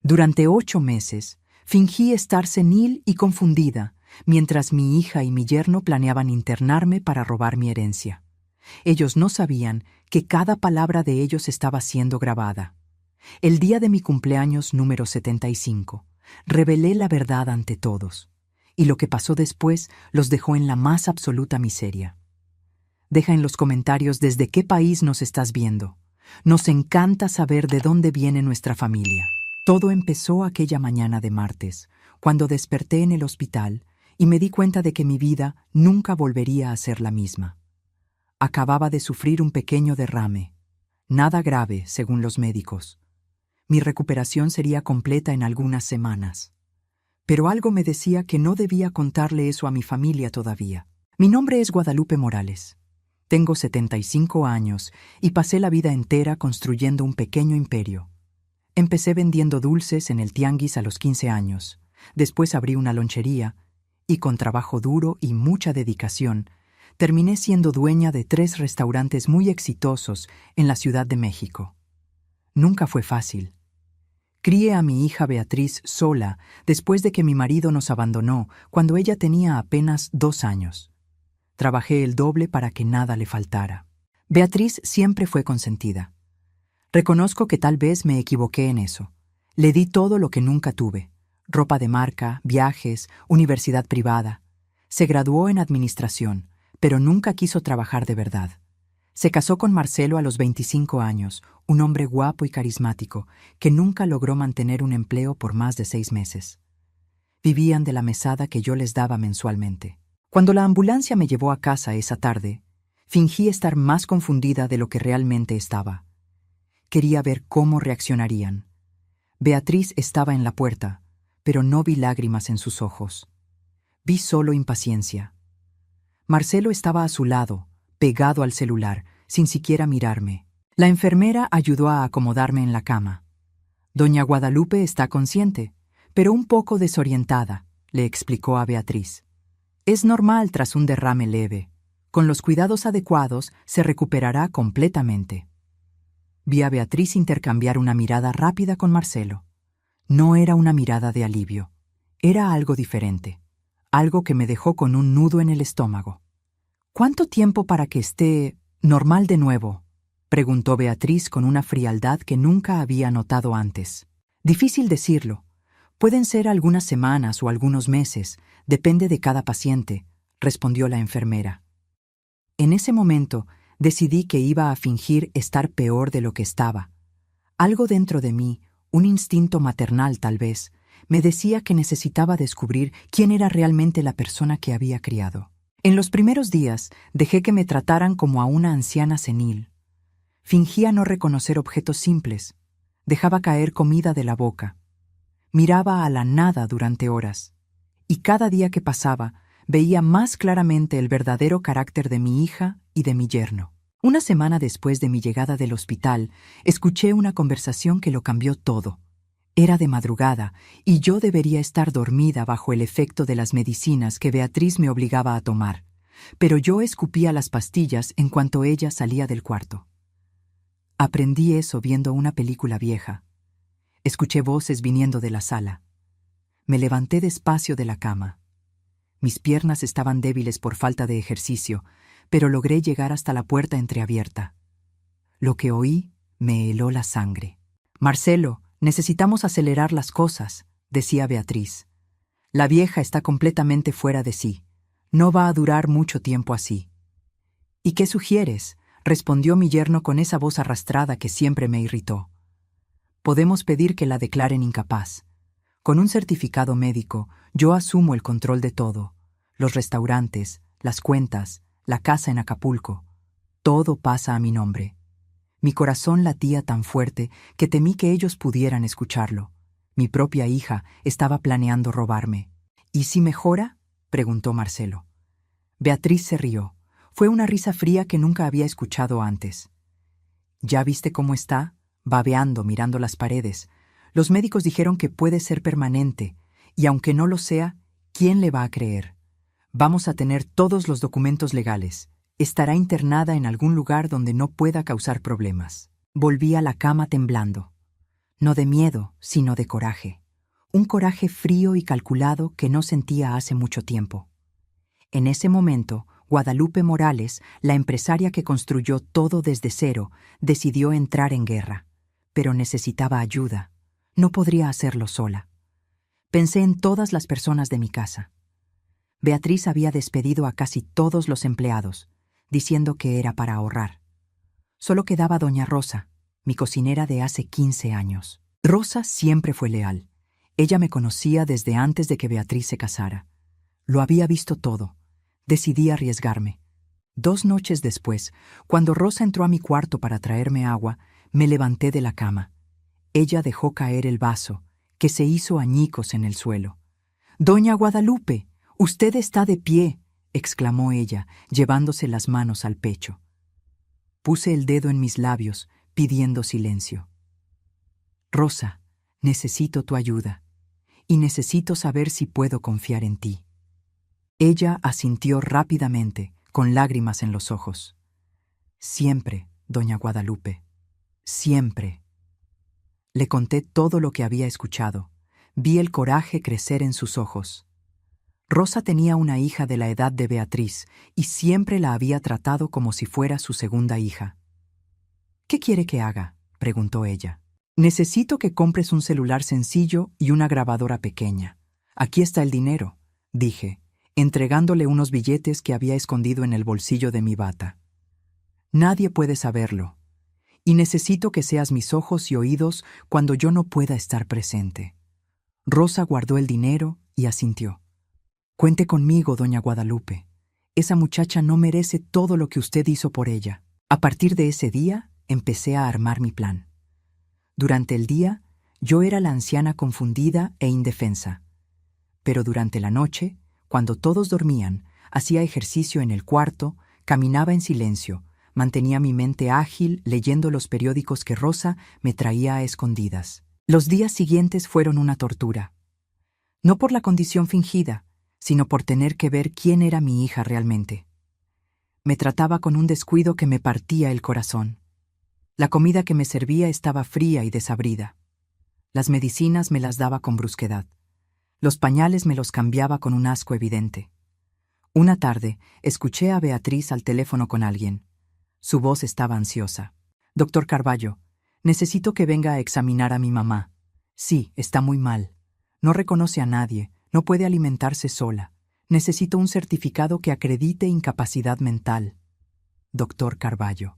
Durante 8 meses, fingí estar senil y confundida, mientras mi hija y mi yerno planeaban internarme para robar mi herencia. Ellos no sabían que cada palabra de ellos estaba siendo grabada. El día de mi cumpleaños número 75, revelé la verdad ante todos, y lo que pasó después los dejó en la más absoluta miseria. Deja en los comentarios desde qué país nos estás viendo. Nos encanta saber de dónde viene nuestra familia. Todo empezó aquella mañana de martes, cuando desperté en el hospital y me di cuenta de que mi vida nunca volvería a ser la misma. Acababa de sufrir un pequeño derrame. Nada grave, según los médicos. Mi recuperación sería completa en algunas semanas. Pero algo me decía que no debía contarle eso a mi familia todavía. Mi nombre es Guadalupe Morales. Tengo 75 años y pasé la vida entera construyendo un pequeño imperio. Empecé vendiendo dulces en el tianguis a los 15 años. Después abrí una lonchería y con trabajo duro y mucha dedicación, terminé siendo dueña de 3 restaurantes muy exitosos en la Ciudad de México. Nunca fue fácil. Crié a mi hija Beatriz sola después de que mi marido nos abandonó cuando ella tenía apenas 2 años. Trabajé el doble para que nada le faltara. Beatriz siempre fue consentida. Reconozco que tal vez me equivoqué en eso. Le di todo lo que nunca tuve: ropa de marca, viajes, universidad privada. Se graduó en administración, pero nunca quiso trabajar de verdad. Se casó con Marcelo a los 25 años, un hombre guapo y carismático, que nunca logró mantener un empleo por más de 6 meses. Vivían de la mesada que yo les daba mensualmente. Cuando la ambulancia me llevó a casa esa tarde, fingí estar más confundida de lo que realmente estaba. Quería ver cómo reaccionarían. Beatriz estaba en la puerta, pero no vi lágrimas en sus ojos. Vi solo impaciencia. Marcelo estaba a su lado, pegado al celular, sin siquiera mirarme. La enfermera ayudó a acomodarme en la cama. Doña Guadalupe está consciente, pero un poco desorientada, le explicó a Beatriz. Es normal tras un derrame leve. Con los cuidados adecuados se recuperará completamente. Vi a Beatriz intercambiar una mirada rápida con Marcelo. No era una mirada de alivio. Era algo diferente. Algo que me dejó con un nudo en el estómago. ¿Cuánto tiempo para que esté normal de nuevo?, preguntó Beatriz con una frialdad que nunca había notado antes. Difícil decirlo. Pueden ser algunas semanas o algunos meses, depende de cada paciente, respondió la enfermera. En ese momento decidí que iba a fingir estar peor de lo que estaba. Algo dentro de mí, un instinto maternal tal vez, me decía que necesitaba descubrir quién era realmente la persona que había criado. En los primeros días dejé que me trataran como a una anciana senil. Fingía no reconocer objetos simples. Dejaba caer comida de la boca. Miraba a la nada durante horas. Y cada día que pasaba, veía más claramente el verdadero carácter de mi hija y de mi yerno. Una semana después de mi llegada del hospital, escuché una conversación que lo cambió todo. Era de madrugada, y yo debería estar dormida bajo el efecto de las medicinas que Beatriz me obligaba a tomar, pero yo escupía las pastillas en cuanto ella salía del cuarto. Aprendí eso viendo una película vieja. Escuché voces viniendo de la sala. Me levanté despacio de la cama. Mis piernas estaban débiles por falta de ejercicio, pero logré llegar hasta la puerta entreabierta. Lo que oí me heló la sangre. «Marcelo, necesitamos acelerar las cosas», decía Beatriz. «La vieja está completamente fuera de sí. No va a durar mucho tiempo así». «¿Y qué sugieres?», respondió mi yerno con esa voz arrastrada que siempre me irritó. «Podemos pedir que la declaren incapaz. Con un certificado médico, yo asumo el control de todo. Los restaurantes, las cuentas, la casa en Acapulco. Todo pasa a mi nombre». Mi corazón latía tan fuerte que temí que ellos pudieran escucharlo. Mi propia hija estaba planeando robarme. «¿Y si mejora?», preguntó Marcelo. Beatriz se rió. Fue una risa fría que nunca había escuchado antes. «¿Ya viste cómo está?», babeando, mirando las paredes. «Los médicos dijeron que puede ser permanente, y aunque no lo sea, ¿quién le va a creer? Vamos a tener todos los documentos legales. Estará internada en algún lugar donde no pueda causar problemas». Volví a la cama temblando. No de miedo, sino de coraje. Un coraje frío y calculado que no sentía hace mucho tiempo. En ese momento, Guadalupe Morales, la empresaria que construyó todo desde cero, decidió entrar en guerra. Pero necesitaba ayuda. No podría hacerlo sola. Pensé en todas las personas de mi casa. Beatriz había despedido a casi todos los empleados, diciendo que era para ahorrar. Solo quedaba doña Rosa, mi cocinera de hace 15 años. Rosa siempre fue leal. Ella me conocía desde antes de que Beatriz se casara. Lo había visto todo. Decidí arriesgarme. 2 noches después, cuando Rosa entró a mi cuarto para traerme agua, me levanté de la cama. Ella dejó caer el vaso, que se hizo añicos en el suelo. «Doña Guadalupe, usted está de pie», exclamó ella, llevándose las manos al pecho. Puse el dedo en mis labios, pidiendo silencio. «Rosa, necesito tu ayuda, y necesito saber si puedo confiar en ti». Ella asintió rápidamente, con lágrimas en los ojos. «Siempre, doña Guadalupe, siempre». Le conté todo lo que había escuchado. Vi el coraje crecer en sus ojos. Rosa tenía una hija de la edad de Beatriz y siempre la había tratado como si fuera su segunda hija. «¿Qué quiere que haga?», preguntó ella. «Necesito que compres un celular sencillo y una grabadora pequeña. Aquí está el dinero», dije, entregándole unos billetes que había escondido en el bolsillo de mi bata. «Nadie puede saberlo, y necesito que seas mis ojos y oídos cuando yo no pueda estar presente». Rosa guardó el dinero y asintió. «Cuente conmigo, doña Guadalupe. Esa muchacha no merece todo lo que usted hizo por ella». A partir de ese día, empecé a armar mi plan. Durante el día, yo era la anciana confundida e indefensa. Pero durante la noche, cuando todos dormían, hacía ejercicio en el cuarto, caminaba en silencio, mantenía mi mente ágil leyendo los periódicos que Rosa me traía a escondidas. Los días siguientes fueron una tortura. No por la condición fingida, sino por tener que ver quién era mi hija realmente. Me trataba con un descuido que me partía el corazón. La comida que me servía estaba fría y desabrida. Las medicinas me las daba con brusquedad. Los pañales me los cambiaba con un asco evidente. Una tarde, escuché a Beatriz al teléfono con alguien. Su voz estaba ansiosa. «Doctor Carballo, necesito que venga a examinar a mi mamá. Sí, está muy mal. No reconoce a nadie, no puede alimentarse sola. Necesito un certificado que acredite incapacidad mental». Doctor Carballo,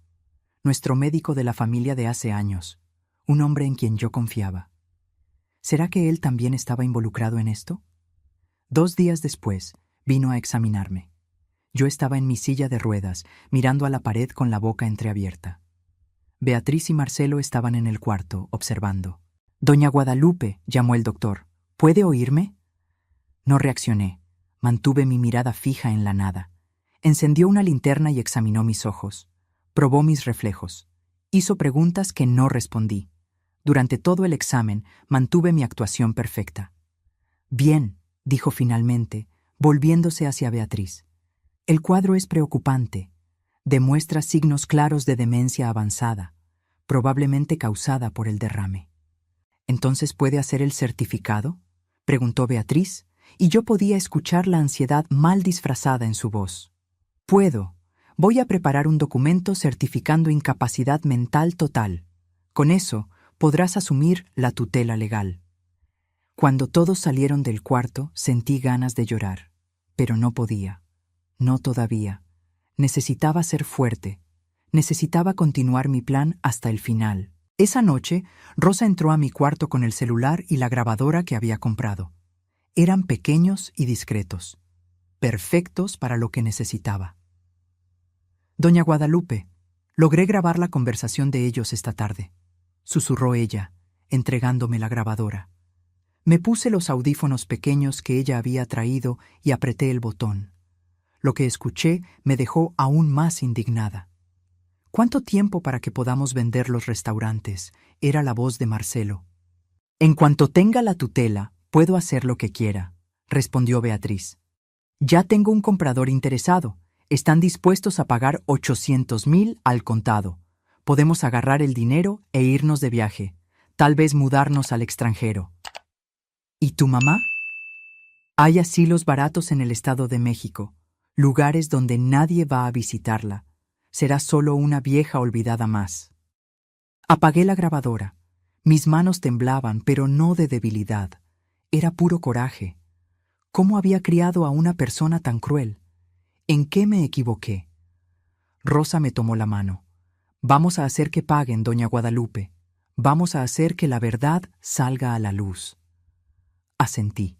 nuestro médico de la familia de hace años, un hombre en quien yo confiaba. ¿Será que él también estaba involucrado en esto? 2 días después, vino a examinarme. Yo estaba en mi silla de ruedas, mirando a la pared con la boca entreabierta. Beatriz y Marcelo estaban en el cuarto, observando. «Doña Guadalupe», llamó el doctor, «¿puede oírme?». No reaccioné. Mantuve mi mirada fija en la nada. Encendió una linterna y examinó mis ojos. Probó mis reflejos. Hizo preguntas que no respondí. Durante todo el examen mantuve mi actuación perfecta. «Bien», dijo finalmente, volviéndose hacia Beatriz. «El cuadro es preocupante. Demuestra signos claros de demencia avanzada, probablemente causada por el derrame». «¿Entonces puede hacer el certificado?», preguntó Beatriz, y yo podía escuchar la ansiedad mal disfrazada en su voz. «Puedo. Voy a preparar un documento certificando incapacidad mental total. Con eso, podrás asumir la tutela legal». Cuando todos salieron del cuarto, sentí ganas de llorar, pero no podía. No todavía. Necesitaba ser fuerte. Necesitaba continuar mi plan hasta el final. Esa noche, Rosa entró a mi cuarto con el celular y la grabadora que había comprado. Eran pequeños y discretos, perfectos para lo que necesitaba. «Doña Guadalupe, logré grabar la conversación de ellos esta tarde», susurró ella, entregándome la grabadora. Me puse los audífonos pequeños que ella había traído y apreté el botón. Lo que escuché me dejó aún más indignada. «¿Cuánto tiempo para que podamos vender los restaurantes?», era la voz de Marcelo. «En cuanto tenga la tutela, puedo hacer lo que quiera», respondió Beatriz. «Ya tengo un comprador interesado. Están dispuestos a pagar 800,000 al contado. Podemos agarrar el dinero e irnos de viaje. Tal vez mudarnos al extranjero. ¿Y tu mamá? Hay asilos baratos en el Estado de México, lugares donde nadie va a visitarla. Será solo una vieja olvidada más. Apagué la grabadora. Mis manos temblaban, pero no de debilidad. Era puro coraje. ¿Cómo había criado a una persona tan cruel? ¿En qué me equivoqué? Rosa me tomó la mano. Vamos a hacer que paguen, doña Guadalupe. Vamos a hacer que la verdad salga a la luz. Asentí.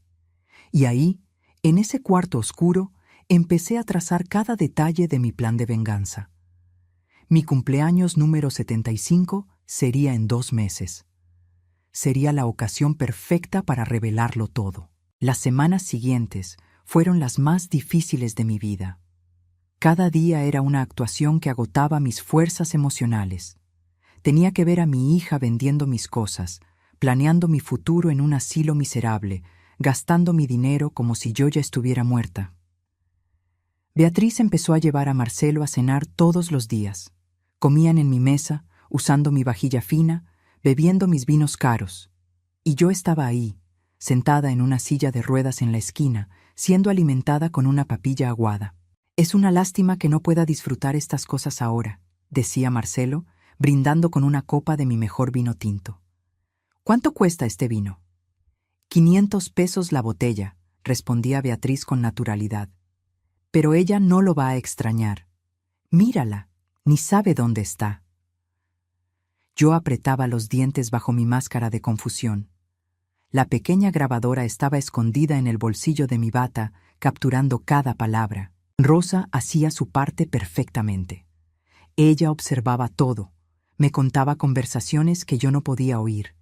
Y ahí, en ese cuarto oscuro, empecé a trazar cada detalle de mi plan de venganza. Mi cumpleaños número 75 sería en 2 meses. Sería la ocasión perfecta para revelarlo todo. Las semanas siguientes fueron las más difíciles de mi vida. Cada día era una actuación que agotaba mis fuerzas emocionales. Tenía que ver a mi hija vendiendo mis cosas, planeando mi futuro en un asilo miserable, gastando mi dinero como si yo ya estuviera muerta. Beatriz empezó a llevar a Marcelo a cenar todos los días. Comían en mi mesa, usando mi vajilla fina, bebiendo mis vinos caros. Y yo estaba ahí, sentada en una silla de ruedas en la esquina, siendo alimentada con una papilla aguada. «Es una lástima que no pueda disfrutar estas cosas ahora», decía Marcelo, brindando con una copa de mi mejor vino tinto. «¿Cuánto cuesta este vino?» «500 pesos la botella», respondía Beatriz con naturalidad. «Pero ella no lo va a extrañar. Mírala, ni sabe dónde está». Yo apretaba los dientes bajo mi máscara de confusión. La pequeña grabadora estaba escondida en el bolsillo de mi bata, capturando cada palabra. Rosa hacía su parte perfectamente. Ella observaba todo, me contaba conversaciones que yo no podía oír,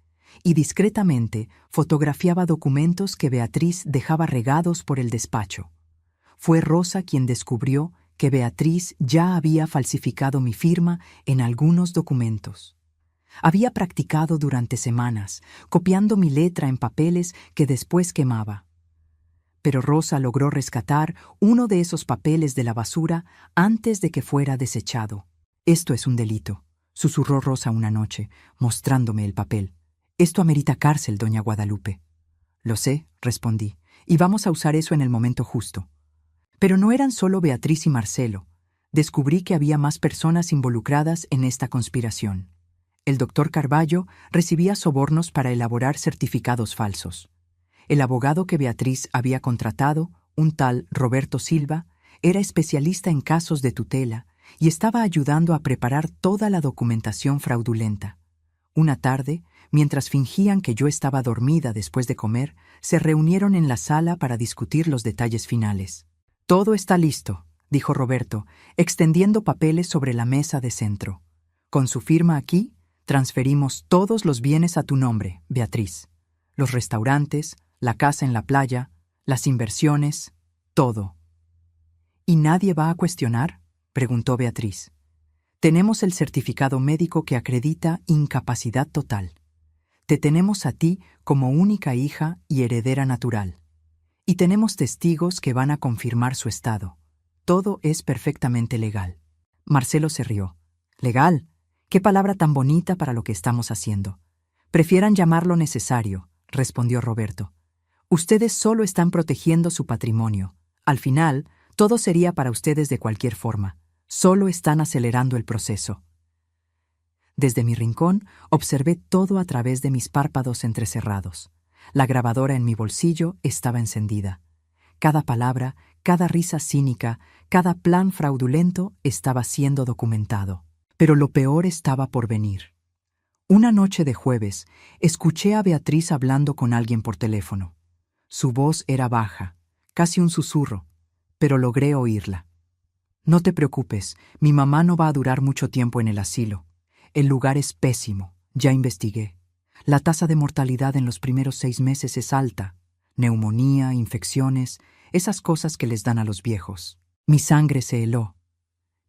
y discretamente fotografiaba documentos que Beatriz dejaba regados por el despacho. Fue Rosa quien descubrió que Beatriz ya había falsificado mi firma en algunos documentos. Había practicado durante semanas, copiando mi letra en papeles que después quemaba. Pero Rosa logró rescatar uno de esos papeles de la basura antes de que fuera desechado. «Esto es un delito», susurró Rosa una noche, mostrándome el papel. «Esto amerita cárcel, doña Guadalupe». «Lo sé», respondí, «y vamos a usar eso en el momento justo». Pero no eran solo Beatriz y Marcelo. Descubrí que había más personas involucradas en esta conspiración. El doctor Carballo recibía sobornos para elaborar certificados falsos. El abogado que Beatriz había contratado, un tal Roberto Silva, era especialista en casos de tutela y estaba ayudando a preparar toda la documentación fraudulenta. Una tarde, mientras fingían que yo estaba dormida después de comer, se reunieron en la sala para discutir los detalles finales. «Todo está listo», dijo Roberto, extendiendo papeles sobre la mesa de centro. «Con su firma aquí, transferimos todos los bienes a tu nombre, Beatriz. Los restaurantes, la casa en la playa, las inversiones, todo». «¿Y nadie va a cuestionar?», preguntó Beatriz. «Tenemos el certificado médico que acredita incapacidad total. Te tenemos a ti como única hija y heredera natural. Y tenemos testigos que van a confirmar su estado. Todo es perfectamente legal». Marcelo se rió. «¿Legal? Qué palabra tan bonita para lo que estamos haciendo. Prefieran llamarlo necesario», respondió Roberto. «Ustedes solo están protegiendo su patrimonio. Al final, todo sería para ustedes de cualquier forma. Solo están acelerando el proceso». Desde mi rincón, observé todo a través de mis párpados entrecerrados. La grabadora en mi bolsillo estaba encendida. Cada palabra, cada risa cínica, cada plan fraudulento estaba siendo documentado. Pero lo peor estaba por venir. Una noche de jueves, escuché a Beatriz hablando con alguien por teléfono. Su voz era baja, casi un susurro, pero logré oírla. «No te preocupes, mi mamá no va a durar mucho tiempo en el asilo. El lugar es pésimo, ya investigué. La tasa de mortalidad en los primeros 6 meses es alta. Neumonía, infecciones, esas cosas que les dan a los viejos». Mi sangre se heló.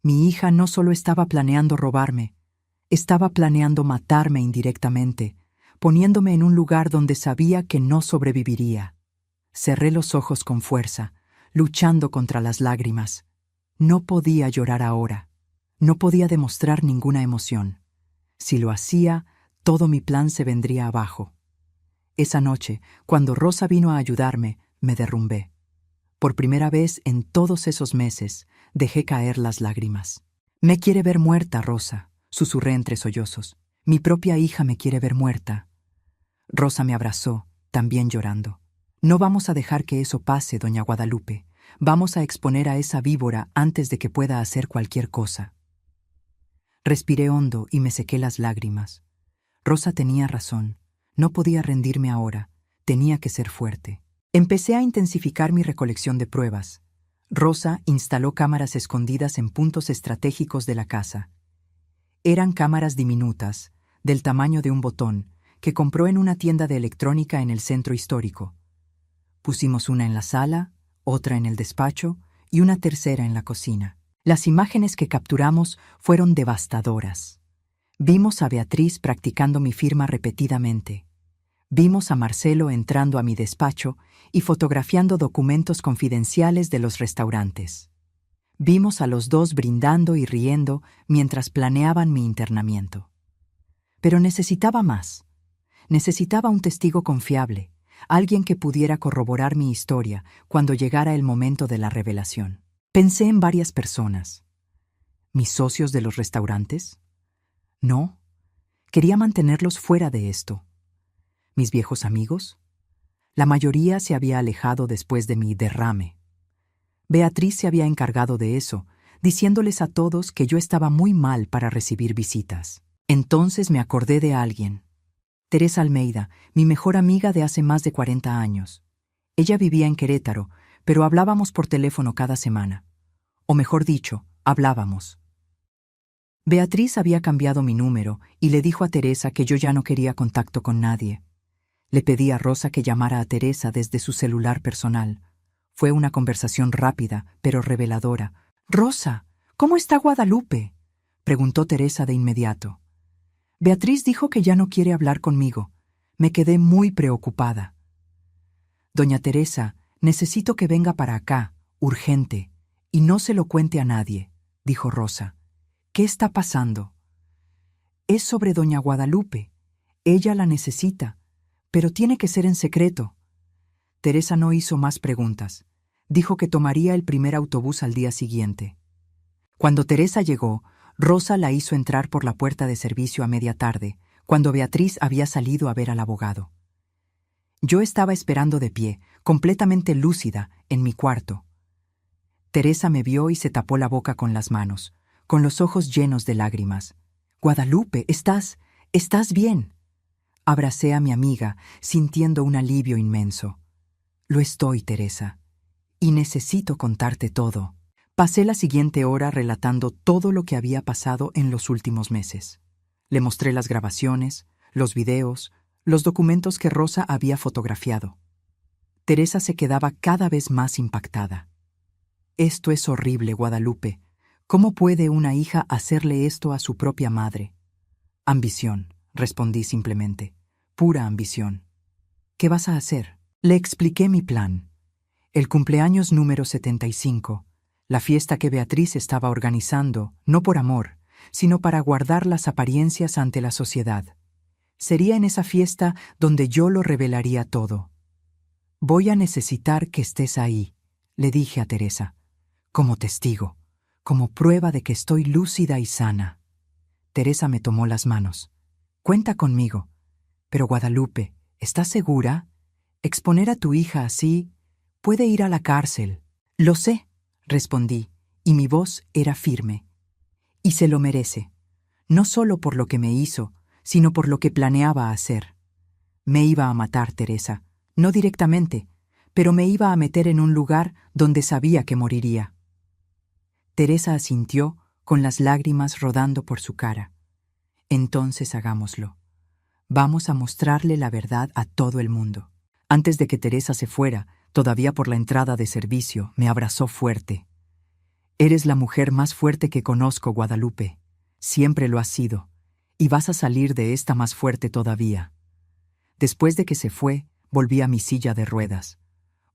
Mi hija no solo estaba planeando robarme, estaba planeando matarme indirectamente, poniéndome en un lugar donde sabía que no sobreviviría. Cerré los ojos con fuerza, luchando contra las lágrimas. No podía llorar ahora. No podía demostrar ninguna emoción. Si lo hacía, todo mi plan se vendría abajo. Esa noche, cuando Rosa vino a ayudarme, me derrumbé. Por primera vez en todos esos meses, dejé caer las lágrimas. Me quiere ver muerta, Rosa, susurré entre sollozos. Mi propia hija me quiere ver muerta. Rosa me abrazó, también llorando. No vamos a dejar que eso pase, doña Guadalupe. Vamos a exponer a esa víbora antes de que pueda hacer cualquier cosa. Respiré hondo y me sequé las lágrimas. Rosa tenía razón. No podía rendirme ahora. Tenía que ser fuerte. Empecé a intensificar mi recolección de pruebas. Rosa instaló cámaras escondidas en puntos estratégicos de la casa. Eran cámaras diminutas, del tamaño de un botón, que compró en una tienda de electrónica en el centro histórico. Pusimos una en la sala, otra en el despacho y una tercera en la cocina. Las imágenes que capturamos fueron devastadoras. Vimos a Beatriz practicando mi firma repetidamente. Vimos a Marcelo entrando a mi despacho y fotografiando documentos confidenciales de los restaurantes. Vimos a los dos brindando y riendo mientras planeaban mi internamiento. Pero necesitaba más. Necesitaba un testigo confiable, alguien que pudiera corroborar mi historia cuando llegara el momento de la revelación. Pensé en varias personas. ¿Mis socios de los restaurantes? No. Quería mantenerlos fuera de esto. ¿Mis viejos amigos? La mayoría se había alejado después de mi derrame. Beatriz se había encargado de eso, diciéndoles a todos que yo estaba muy mal para recibir visitas. Entonces me acordé de alguien. Teresa Almeida, mi mejor amiga de hace más de 40 años. Ella vivía en Querétaro, pero hablábamos por teléfono cada semana. O mejor dicho, hablábamos. Beatriz había cambiado mi número y le dijo a Teresa que yo ya no quería contacto con nadie. Le pedí a Rosa que llamara a Teresa desde su celular personal. Fue una conversación rápida, pero reveladora. «Rosa, ¿cómo está Guadalupe?», preguntó Teresa de inmediato. Beatriz dijo que ya no quiere hablar conmigo. Me quedé muy preocupada. «Doña Teresa, necesito que venga para acá, urgente, y no se lo cuente a nadie», dijo Rosa. «¿Qué está pasando?» «Es sobre doña Guadalupe. Ella la necesita, pero tiene que ser en secreto». Teresa no hizo más preguntas. Dijo que tomaría el primer autobús al día siguiente. Cuando Teresa llegó, Rosa la hizo entrar por la puerta de servicio a media tarde, cuando Beatriz había salido a ver al abogado. Yo estaba esperando de pie, completamente lúcida, en mi cuarto. Teresa me vio y se tapó la boca con las manos, con los ojos llenos de lágrimas. «Guadalupe, ¿estás bien?» Abracé a mi amiga, sintiendo un alivio inmenso. «Lo estoy, Teresa, y necesito contarte todo». Pasé la siguiente hora relatando todo lo que había pasado en los últimos meses. Le mostré las grabaciones, los videos, los documentos que Rosa había fotografiado. Teresa se quedaba cada vez más impactada. «Esto es horrible, Guadalupe. ¿Cómo puede una hija hacerle esto a su propia madre?» «Ambición», respondí simplemente. «Pura ambición». «¿Qué vas a hacer?» Le expliqué mi plan. El cumpleaños número 75, la fiesta que Beatriz estaba organizando, no por amor, sino para guardar las apariencias ante la sociedad. Sería en esa fiesta donde yo lo revelaría todo. «Voy a necesitar que estés ahí», le dije a Teresa, «como testigo, como prueba de que estoy lúcida y sana». Teresa me tomó las manos. «Cuenta conmigo. Pero Guadalupe, ¿estás segura? Exponer a tu hija así puede ir a la cárcel». «Lo sé», respondí, y mi voz era firme. «Y se lo merece, no solo por lo que me hizo, sino por lo que planeaba hacer. Me iba a matar, Teresa, no directamente, pero me iba a meter en un lugar donde sabía que moriría». Teresa asintió, con las lágrimas rodando por su cara. «Entonces hagámoslo. Vamos a mostrarle la verdad a todo el mundo». Antes de que Teresa se fuera, todavía por la entrada de servicio, me abrazó fuerte. «Eres la mujer más fuerte que conozco, Guadalupe. Siempre lo has sido, y vas a salir de esta más fuerte todavía». Después de que se fue, volví a mi silla de ruedas.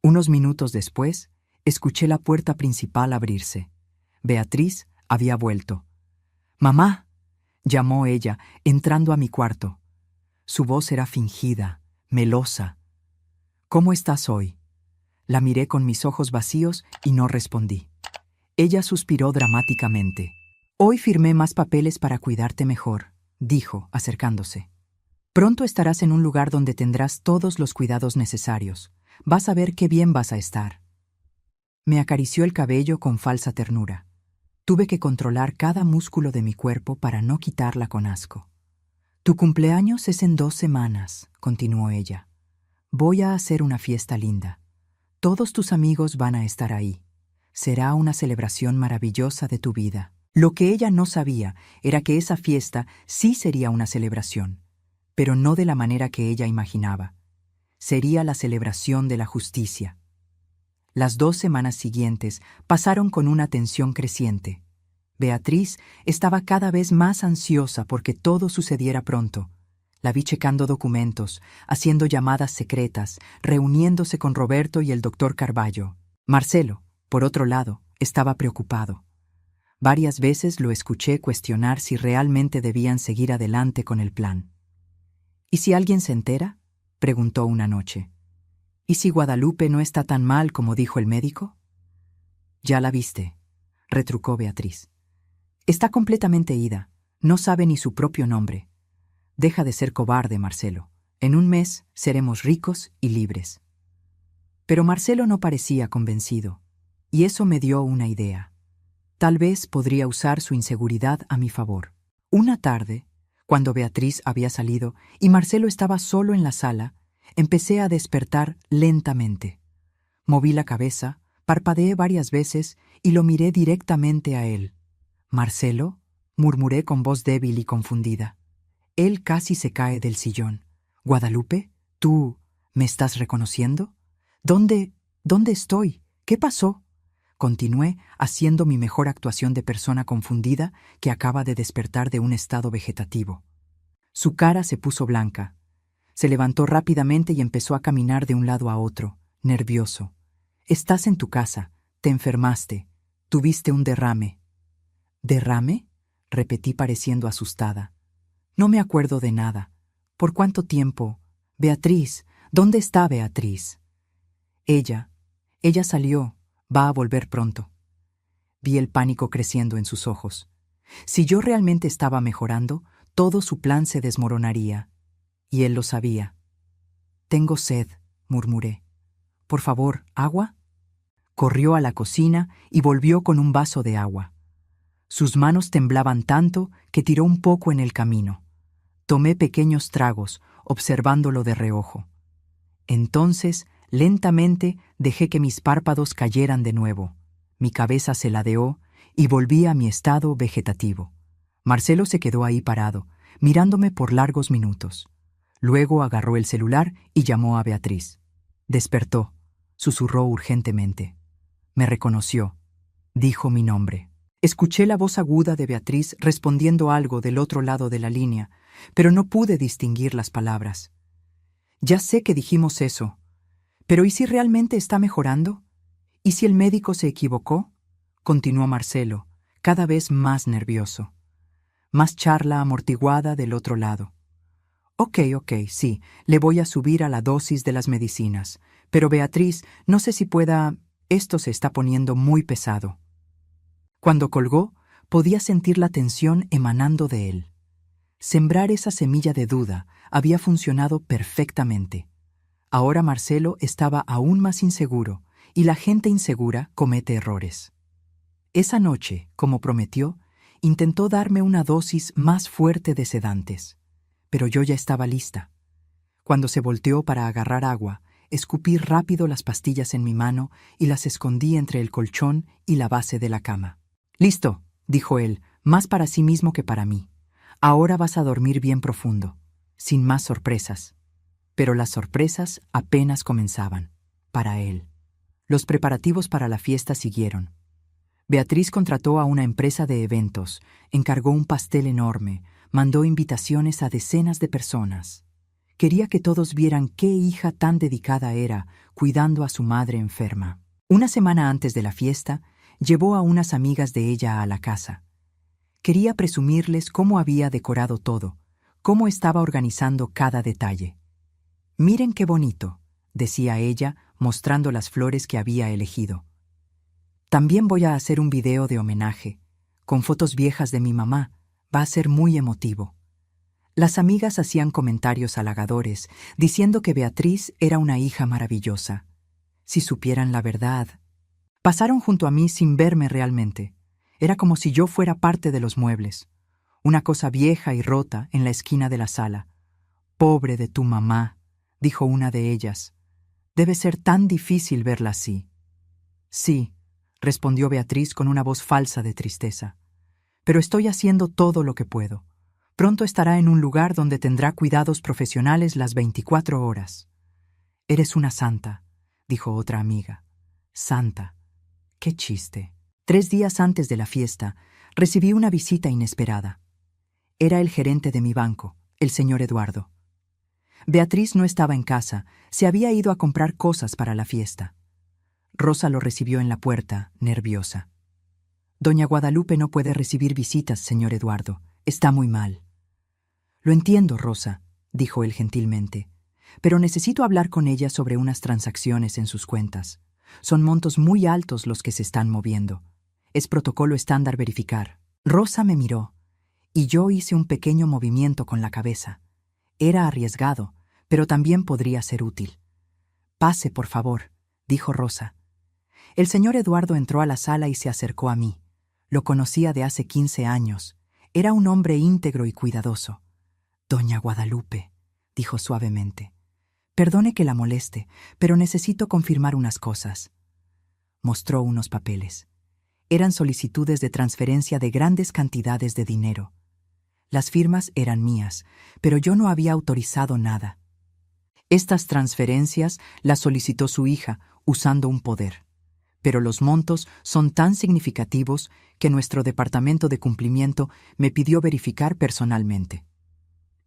Unos minutos después, escuché la puerta principal abrirse. Beatriz había vuelto. «Mamá», llamó ella, entrando a mi cuarto. Su voz era fingida, melosa. «¿Cómo estás hoy?». La miré con mis ojos vacíos y no respondí. Ella suspiró dramáticamente. «Hoy firmé más papeles para cuidarte mejor», dijo, acercándose. «Pronto estarás en un lugar donde tendrás todos los cuidados necesarios. Vas a ver qué bien vas a estar». Me acarició el cabello con falsa ternura. Tuve que controlar cada músculo de mi cuerpo para no quitarla con asco. «Tu cumpleaños es en 2 semanas», continuó ella. «Voy a hacer una fiesta linda. Todos tus amigos van a estar ahí. Será una celebración maravillosa de tu vida». Lo que ella no sabía era que esa fiesta sí sería una celebración, pero no de la manera que ella imaginaba. Sería la celebración de la justicia. Las 2 semanas siguientes pasaron con una tensión creciente. Beatriz estaba cada vez más ansiosa porque todo sucediera pronto. La vi checando documentos, haciendo llamadas secretas, reuniéndose con Roberto y el doctor Carballo. Marcelo, por otro lado, estaba preocupado. Varias veces lo escuché cuestionar si realmente debían seguir adelante con el plan. «¿Y si alguien se entera?», preguntó una noche. «¿Y si Guadalupe no está tan mal como dijo el médico?». «Ya la viste», retrucó Beatriz. «Está completamente ida, no sabe ni su propio nombre. Deja de ser cobarde, Marcelo. En un mes seremos ricos y libres». Pero Marcelo no parecía convencido, y eso me dio una idea. Tal vez podría usar su inseguridad a mi favor. Una tarde, cuando Beatriz había salido y Marcelo estaba solo en la sala, empecé a despertar lentamente. Moví la cabeza, parpadeé varias veces y lo miré directamente a él. «¿Marcelo?», murmuré con voz débil y confundida. Él casi se cae del sillón. «¿Guadalupe? ¿Tú me estás reconociendo? ¿Dónde estoy? ¿Qué pasó?». Continué haciendo mi mejor actuación de persona confundida que acaba de despertar de un estado vegetativo. Su cara se puso blanca. Se levantó rápidamente y empezó a caminar de un lado a otro, nervioso. «Estás en tu casa, te enfermaste, tuviste un derrame». «¿Derrame?», repetí pareciendo asustada. «No me acuerdo de nada. ¿Por cuánto tiempo? Beatriz, ¿dónde está Beatriz?». Ella salió. Va a volver pronto». Vi el pánico creciendo en sus ojos. Si yo realmente estaba mejorando, todo su plan se desmoronaría. Y él lo sabía. «Tengo sed», murmuré. «Por favor, ¿agua?». Corrió a la cocina y volvió con un vaso de agua. Sus manos temblaban tanto que tiró un poco en el camino. Tomé pequeños tragos, observándolo de reojo. Entonces, lentamente dejé que mis párpados cayeran de nuevo. Mi cabeza se ladeó y volví a mi estado vegetativo. Marcelo se quedó ahí parado, mirándome por largos minutos. Luego agarró el celular y llamó a Beatriz. Despertó, susurró urgentemente. Me reconoció. Dijo mi nombre. Escuché la voz aguda de Beatriz respondiendo algo del otro lado de la línea, pero no pude distinguir las palabras. «Ya sé que dijimos eso. ¿Pero y si realmente está mejorando? ¿Y si el médico se equivocó?», continuó Marcelo, cada vez más nervioso. Más charla amortiguada del otro lado. Ok, sí, le voy a subir a la dosis de las medicinas. Pero Beatriz, no sé si pueda... Esto se está poniendo muy pesado». Cuando colgó, podía sentir la tensión emanando de él. Sembrar esa semilla de duda había funcionado perfectamente. Ahora Marcelo estaba aún más inseguro, y la gente insegura comete errores. Esa noche, como prometió, intentó darme una dosis más fuerte de sedantes, pero yo ya estaba lista. Cuando se volteó para agarrar agua, escupí rápido las pastillas en mi mano y las escondí entre el colchón y la base de la cama. «Listo», dijo él, más para sí mismo que para mí. «Ahora vas a dormir bien profundo, sin más sorpresas». Pero las sorpresas apenas comenzaban, para él. Los preparativos para la fiesta siguieron. Beatriz contrató a una empresa de eventos, encargó un pastel enorme, mandó invitaciones a decenas de personas. Quería que todos vieran qué hija tan dedicada era, cuidando a su madre enferma. Una semana antes de la fiesta, llevó a unas amigas de ella a la casa. Quería presumirles cómo había decorado todo, cómo estaba organizando cada detalle. «Miren qué bonito», decía ella, mostrando las flores que había elegido. «También voy a hacer un video de homenaje, con fotos viejas de mi mamá. Va a ser muy emotivo». Las amigas hacían comentarios halagadores, diciendo que Beatriz era una hija maravillosa. Si supieran la verdad. Pasaron junto a mí sin verme realmente. Era como si yo fuera parte de los muebles. Una cosa vieja y rota en la esquina de la sala. «Pobre de tu mamá», dijo una de ellas. «Debe ser tan difícil verla así». «Sí», respondió Beatriz con una voz falsa de tristeza. «Pero estoy haciendo todo lo que puedo. Pronto estará en un lugar donde tendrá cuidados profesionales las 24 horas». «Eres una santa», dijo otra amiga. «Santa. Qué chiste». 3 días antes de la fiesta, recibí una visita inesperada. Era el gerente de mi banco, el señor Eduardo. Beatriz no estaba en casa, se había ido a comprar cosas para la fiesta. Rosa lo recibió en la puerta, nerviosa. «Doña Guadalupe no puede recibir visitas, señor Eduardo. Está muy mal». «Lo entiendo, Rosa», dijo él gentilmente, «pero necesito hablar con ella sobre unas transacciones en sus cuentas. Son montos muy altos los que se están moviendo. Es protocolo estándar verificar». Rosa me miró, y yo hice un pequeño movimiento con la cabeza. Era arriesgado, pero también podría ser útil. «Pase, por favor», dijo Rosa. El señor Eduardo entró a la sala y se acercó a mí. Lo conocía de hace 15 años. Era un hombre íntegro y cuidadoso. «Doña Guadalupe», dijo suavemente, «perdone que la moleste, pero necesito confirmar unas cosas». Mostró unos papeles. Eran solicitudes de transferencia de grandes cantidades de dinero. Las firmas eran mías, pero yo no había autorizado nada. Estas transferencias las solicitó su hija, usando un poder. Pero los montos son tan significativos que nuestro departamento de cumplimiento me pidió verificar personalmente.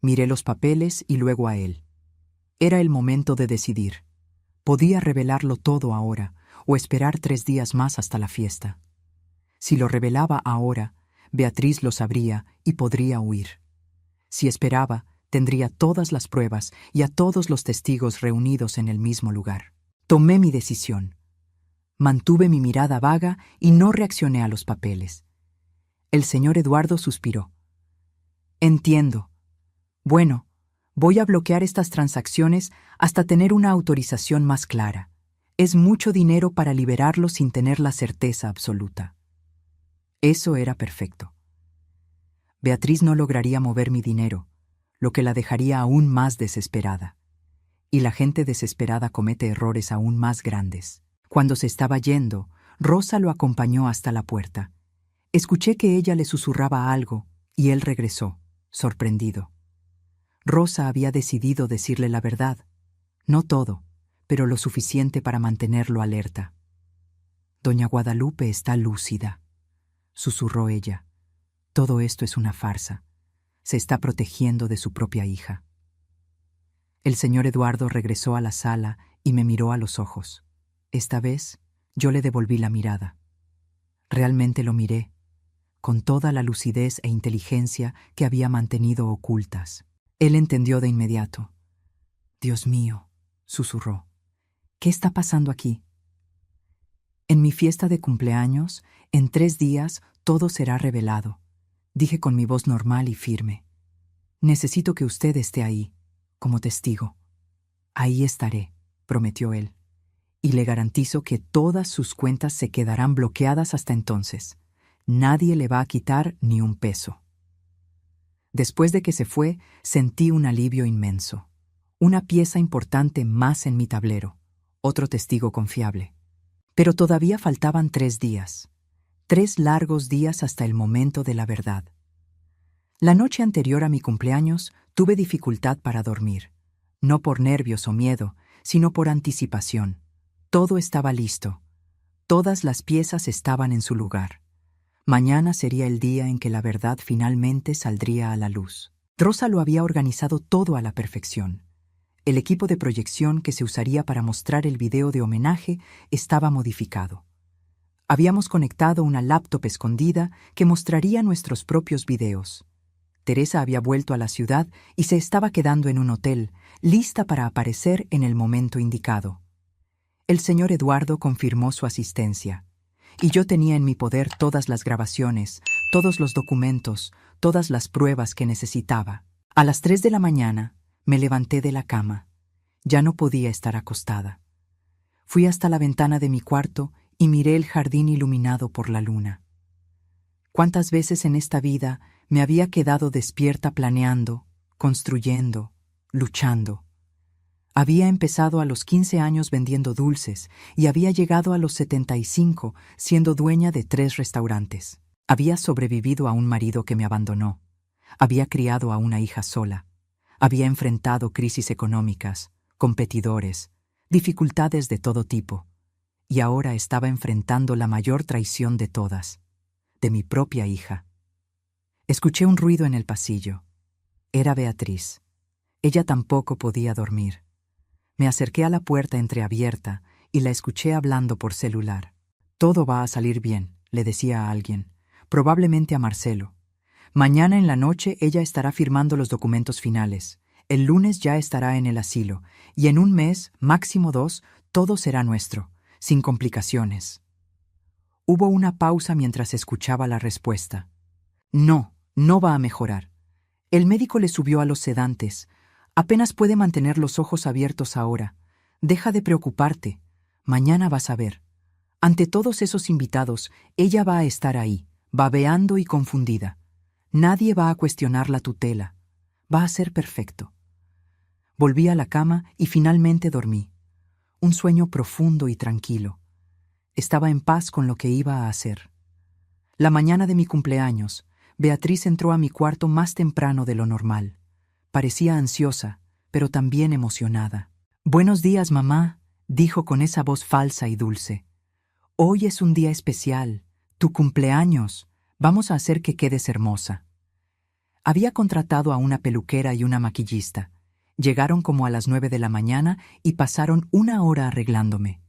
Miré los papeles y luego a él. Era el momento de decidir. Podía revelarlo todo ahora o esperar 3 días más hasta la fiesta. Si lo revelaba ahora, Beatriz lo sabría y podría huir. Si esperaba, tendría todas las pruebas y a todos los testigos reunidos en el mismo lugar. Tomé mi decisión. Mantuve mi mirada vaga y no reaccioné a los papeles. El señor Eduardo suspiró. «Entiendo. Bueno, voy a bloquear estas transacciones hasta tener una autorización más clara. Es mucho dinero para liberarlo sin tener la certeza absoluta». Eso era perfecto. Beatriz no lograría mover mi dinero, lo que la dejaría aún más desesperada. Y la gente desesperada comete errores aún más grandes. Cuando se estaba yendo, Rosa lo acompañó hasta la puerta. Escuché que ella le susurraba algo y él regresó, sorprendido. Rosa había decidido decirle la verdad. No todo, pero lo suficiente para mantenerlo alerta. «Doña Guadalupe está lúcida», susurró ella. «Todo esto es una farsa. Se está protegiendo de su propia hija». El señor Eduardo regresó a la sala y me miró a los ojos. Esta vez, yo le devolví la mirada. Realmente lo miré, con toda la lucidez e inteligencia que había mantenido ocultas. Él entendió de inmediato. «Dios mío», susurró, «¿qué está pasando aquí?» «En mi fiesta de cumpleaños, en 3 días, todo será revelado», dije con mi voz normal y firme. «Necesito que usted esté ahí, como testigo». «Ahí estaré», prometió él. «Y le garantizo que todas sus cuentas se quedarán bloqueadas hasta entonces. Nadie le va a quitar ni un peso». Después de que se fue, sentí un alivio inmenso. Una pieza importante más en mi tablero. Otro testigo confiable. Pero todavía faltaban 3 días. 3 largos días hasta el momento de la verdad. La noche anterior a mi cumpleaños tuve dificultad para dormir. No por nervios o miedo, sino por anticipación. Todo estaba listo. Todas las piezas estaban en su lugar. Mañana sería el día en que la verdad finalmente saldría a la luz. Rosa lo había organizado todo a la perfección. El equipo de proyección que se usaría para mostrar el video de homenaje estaba modificado. Habíamos conectado una laptop escondida que mostraría nuestros propios videos. Teresa había vuelto a la ciudad y se estaba quedando en un hotel, lista para aparecer en el momento indicado. El señor Eduardo confirmó su asistencia, y yo tenía en mi poder todas las grabaciones, todos los documentos, todas las pruebas que necesitaba. A las 3 de la mañana me levanté de la cama. Ya no podía estar acostada. Fui hasta la ventana de mi cuarto y miré el jardín iluminado por la luna. ¿Cuántas veces en esta vida me había quedado despierta planeando, construyendo, luchando? Había empezado a los 15 años vendiendo dulces y había llegado a los 75 siendo dueña de 3 restaurantes. Había sobrevivido a un marido que me abandonó. Había criado a una hija sola. Había enfrentado crisis económicas, competidores, dificultades de todo tipo. Y ahora estaba enfrentando la mayor traición de todas, de mi propia hija. Escuché un ruido en el pasillo. Era Beatriz. Ella tampoco podía dormir. Me acerqué a la puerta entreabierta y la escuché hablando por celular. «Todo va a salir bien», le decía a alguien, probablemente a Marcelo. «Mañana en la noche ella estará firmando los documentos finales. El lunes ya estará en el asilo, y en un mes, máximo 2, todo será nuestro, sin complicaciones». Hubo una pausa mientras escuchaba la respuesta. «No, no va a mejorar. El médico le subió a los sedantes. Apenas puede mantener los ojos abiertos ahora. Deja de preocuparte. Mañana vas a ver. Ante todos esos invitados, ella va a estar ahí, babeando y confundida. Nadie va a cuestionar la tutela. Va a ser perfecto». Volví a la cama y finalmente dormí. Un sueño profundo y tranquilo. Estaba en paz con lo que iba a hacer. La mañana de mi cumpleaños, Beatriz entró a mi cuarto más temprano de lo normal. Parecía ansiosa, pero también emocionada. «Buenos días, mamá», dijo con esa voz falsa y dulce. «Hoy es un día especial, tu cumpleaños. Vamos a hacer que quedes hermosa». Había contratado a una peluquera y una maquillista. Llegaron como a las 9 de la mañana y pasaron 1 hora arreglándome.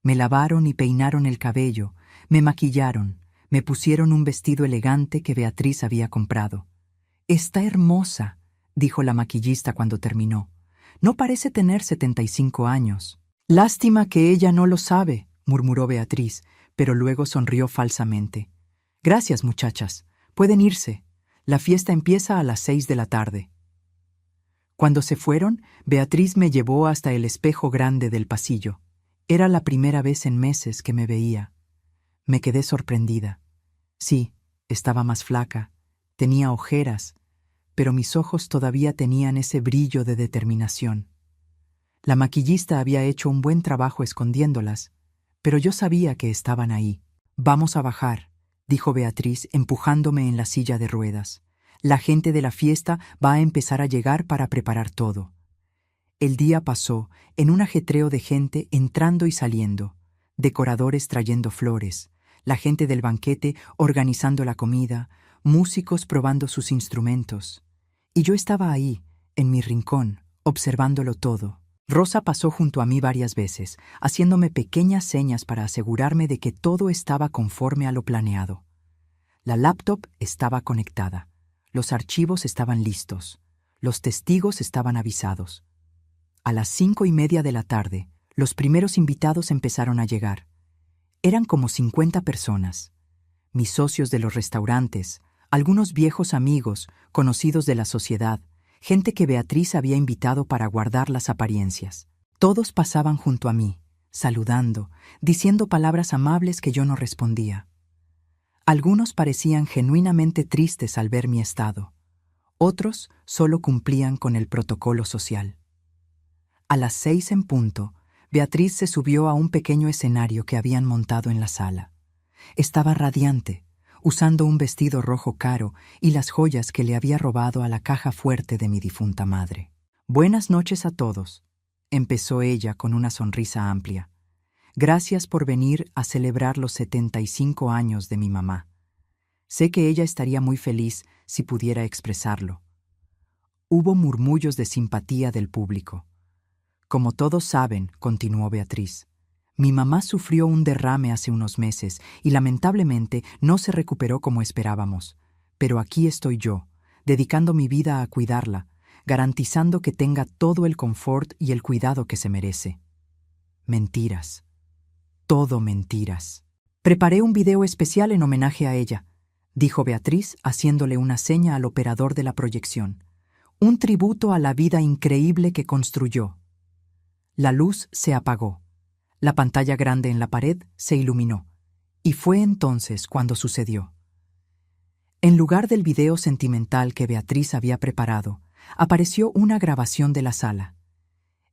Me lavaron y peinaron el cabello, me maquillaron, me pusieron un vestido elegante que Beatriz había comprado. «Está hermosa», dijo la maquillista cuando terminó. «No parece tener 75 años». «Lástima que ella no lo sabe», murmuró Beatriz, pero luego sonrió falsamente. «Gracias, muchachas. Pueden irse. La fiesta empieza a las 6 de la tarde». Cuando se fueron, Beatriz me llevó hasta el espejo grande del pasillo. Era la primera vez en meses que me veía. Me quedé sorprendida. Sí, estaba más flaca, tenía ojeras, pero mis ojos todavía tenían ese brillo de determinación. La maquillista había hecho un buen trabajo escondiéndolas, pero yo sabía que estaban ahí. «Vamos a bajar», dijo Beatriz empujándome en la silla de ruedas. «La gente de la fiesta va a empezar a llegar para preparar todo». El día pasó en un ajetreo de gente entrando y saliendo, decoradores trayendo flores, la gente del banquete organizando la comida, músicos probando sus instrumentos. Y yo estaba ahí, en mi rincón, observándolo todo. Rosa pasó junto a mí varias veces, haciéndome pequeñas señas para asegurarme de que todo estaba conforme a lo planeado. La laptop estaba conectada, los archivos estaban listos, los testigos estaban avisados. A las 5:30 de la tarde, los primeros invitados empezaron a llegar. Eran como 50 personas. Mis socios de los restaurantes, algunos viejos amigos, conocidos de la sociedad, gente que Beatriz había invitado para guardar las apariencias. Todos pasaban junto a mí, saludando, diciendo palabras amables que yo no respondía. Algunos parecían genuinamente tristes al ver mi estado. Otros solo cumplían con el protocolo social. A las 6 en punto, Beatriz se subió a un pequeño escenario que habían montado en la sala. Estaba radiante, usando un vestido rojo caro y las joyas que le había robado a la caja fuerte de mi difunta madre. «Buenas noches a todos», empezó ella con una sonrisa amplia. «Gracias por venir a celebrar los 75 años de mi mamá. Sé que ella estaría muy feliz si pudiera expresarlo». Hubo murmullos de simpatía del público. «Como todos saben», continuó Beatriz, «mi mamá sufrió un derrame hace unos meses y lamentablemente no se recuperó como esperábamos. Pero aquí estoy yo, dedicando mi vida a cuidarla, garantizando que tenga todo el confort y el cuidado que se merece. Mentiras. Todo mentiras. Preparé un video especial en homenaje a ella, dijo Beatriz, haciéndole una seña al operador de la proyección. Un tributo a la vida increíble que construyó. La luz se apagó. La pantalla grande en la pared se iluminó. Y fue entonces cuando sucedió. En lugar del video sentimental que Beatriz había preparado, apareció una grabación de la sala.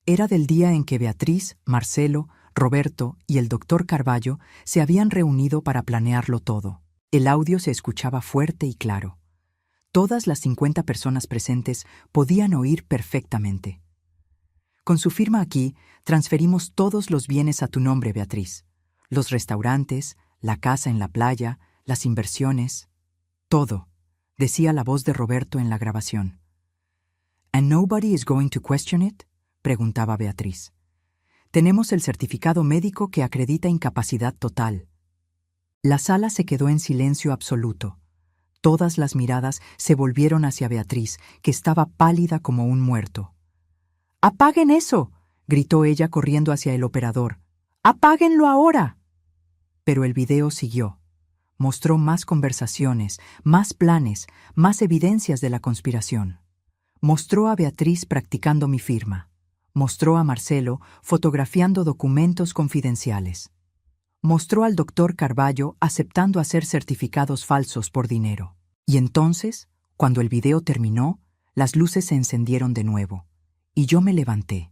Era del día en que Beatriz, Marcelo, Roberto y el doctor Carballo se habían reunido para planearlo todo. El audio se escuchaba fuerte y claro. Todas las 50 personas presentes podían oír perfectamente. Con su firma aquí, transferimos todos los bienes a tu nombre, Beatriz. Los restaurantes, la casa en la playa, las inversiones. Todo, decía la voz de Roberto en la grabación. ¿And nobody is going to question it?, preguntaba Beatriz. Tenemos el certificado médico que acredita incapacidad total. La sala se quedó en silencio absoluto. Todas las miradas se volvieron hacia Beatriz, que estaba pálida como un muerto. ¡Apaguen eso!, gritó ella corriendo hacia el operador. ¡Apáguenlo ahora! Pero el video siguió. Mostró más conversaciones, más planes, más evidencias de la conspiración. Mostró a Beatriz practicando mi firma. Mostró a Marcelo fotografiando documentos confidenciales. Mostró al doctor Carballo aceptando hacer certificados falsos por dinero. Y entonces, cuando el video terminó, las luces se encendieron de nuevo. Y yo me levanté.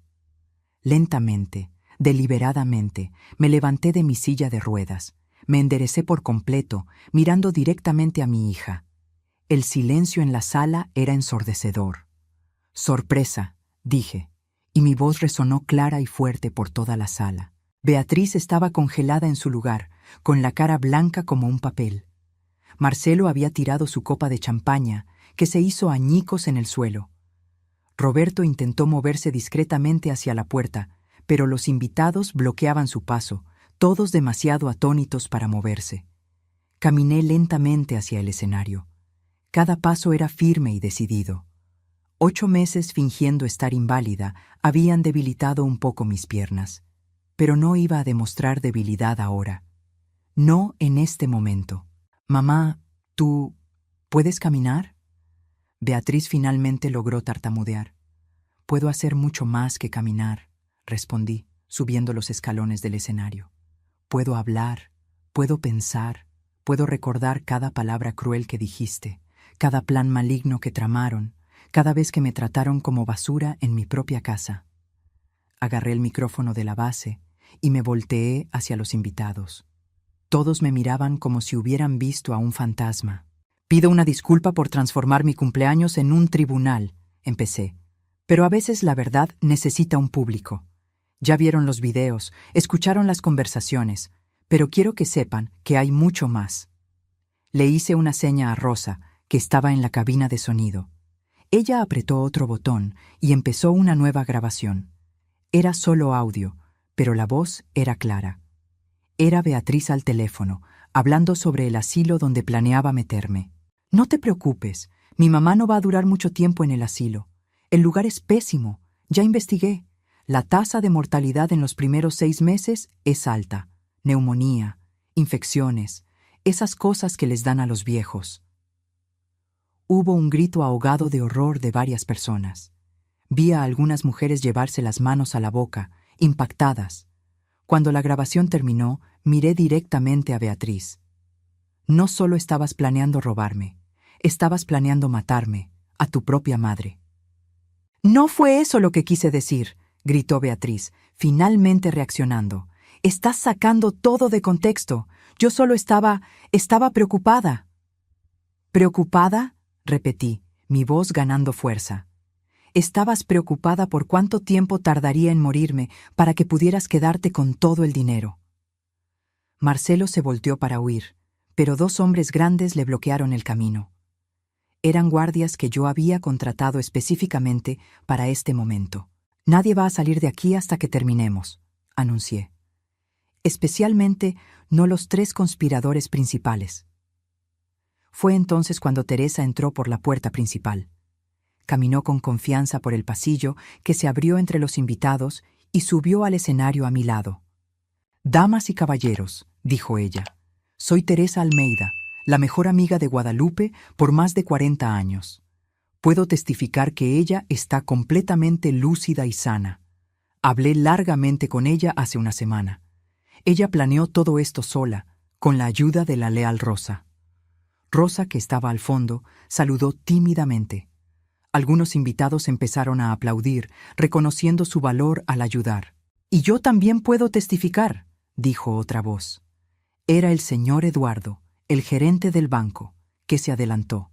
Lentamente, deliberadamente, me levanté de mi silla de ruedas. Me enderecé por completo, mirando directamente a mi hija. El silencio en la sala era ensordecedor. «Sorpresa», dije, y mi voz resonó clara y fuerte por toda la sala. Beatriz estaba congelada en su lugar, con la cara blanca como un papel. Marcelo había tirado su copa de champaña, que se hizo añicos en el suelo. Roberto intentó moverse discretamente hacia la puerta, pero los invitados bloqueaban su paso, todos demasiado atónitos para moverse. Caminé lentamente hacia el escenario. Cada paso era firme y decidido. 8 meses fingiendo estar inválida habían debilitado un poco mis piernas, pero no iba a demostrar debilidad ahora. No en este momento. «Mamá, ¿tú puedes caminar?» Beatriz finalmente logró tartamudear. «Puedo hacer mucho más que caminar», respondí, subiendo los escalones del escenario. «Puedo hablar, puedo pensar, puedo recordar cada palabra cruel que dijiste, cada plan maligno que tramaron, cada vez que me trataron como basura en mi propia casa». Agarré el micrófono de la base y me volteé hacia los invitados. Todos me miraban como si hubieran visto a un fantasma. «Pido una disculpa por transformar mi cumpleaños en un tribunal», empecé. «Pero a veces la verdad necesita un público. Ya vieron los videos, escucharon las conversaciones, pero quiero que sepan que hay mucho más». Le hice una seña a Rosa, que estaba en la cabina de sonido. Ella apretó otro botón y empezó una nueva grabación. Era solo audio, pero la voz era clara. Era Beatriz al teléfono, hablando sobre el asilo donde planeaba meterme. «No te preocupes, mi mamá no va a durar mucho tiempo en el asilo. El lugar es pésimo, ya investigué. La tasa de mortalidad en los primeros 6 meses es alta. Neumonía, infecciones, esas cosas que les dan a los viejos». Hubo un grito ahogado de horror de varias personas. Vi a algunas mujeres llevarse las manos a la boca, impactadas. Cuando la grabación terminó, miré directamente a Beatriz. «No solo estabas planeando robarme, estabas planeando matarme, a tu propia madre». «No fue eso lo que quise decir», gritó Beatriz, finalmente reaccionando. «Estás sacando todo de contexto. Yo solo estaba preocupada». «¿Preocupada?», repetí, mi voz ganando fuerza. «Estabas preocupada por cuánto tiempo tardaría en morirme para que pudieras quedarte con todo el dinero». Marcelo se volteó para huir, pero 2 hombres grandes le bloquearon el camino. Eran guardias que yo había contratado específicamente para este momento. «Nadie va a salir de aquí hasta que terminemos», anuncié. «Especialmente no los 3 conspiradores principales». Fue entonces cuando Teresa entró por la puerta principal. Caminó con confianza por el pasillo que se abrió entre los invitados y subió al escenario a mi lado. «Damas y caballeros», dijo ella, «soy Teresa Almeida, la mejor amiga de Guadalupe por más de 40 años. Puedo testificar que ella está completamente lúcida y sana. Hablé largamente con ella hace una semana. Ella planeó todo esto sola, con la ayuda de la leal Rosa». Rosa, que estaba al fondo, saludó tímidamente. Algunos invitados empezaron a aplaudir, reconociendo su valor al ayudar. «Y yo también puedo testificar», dijo otra voz. Era el señor Eduardo, el gerente del banco, que se adelantó.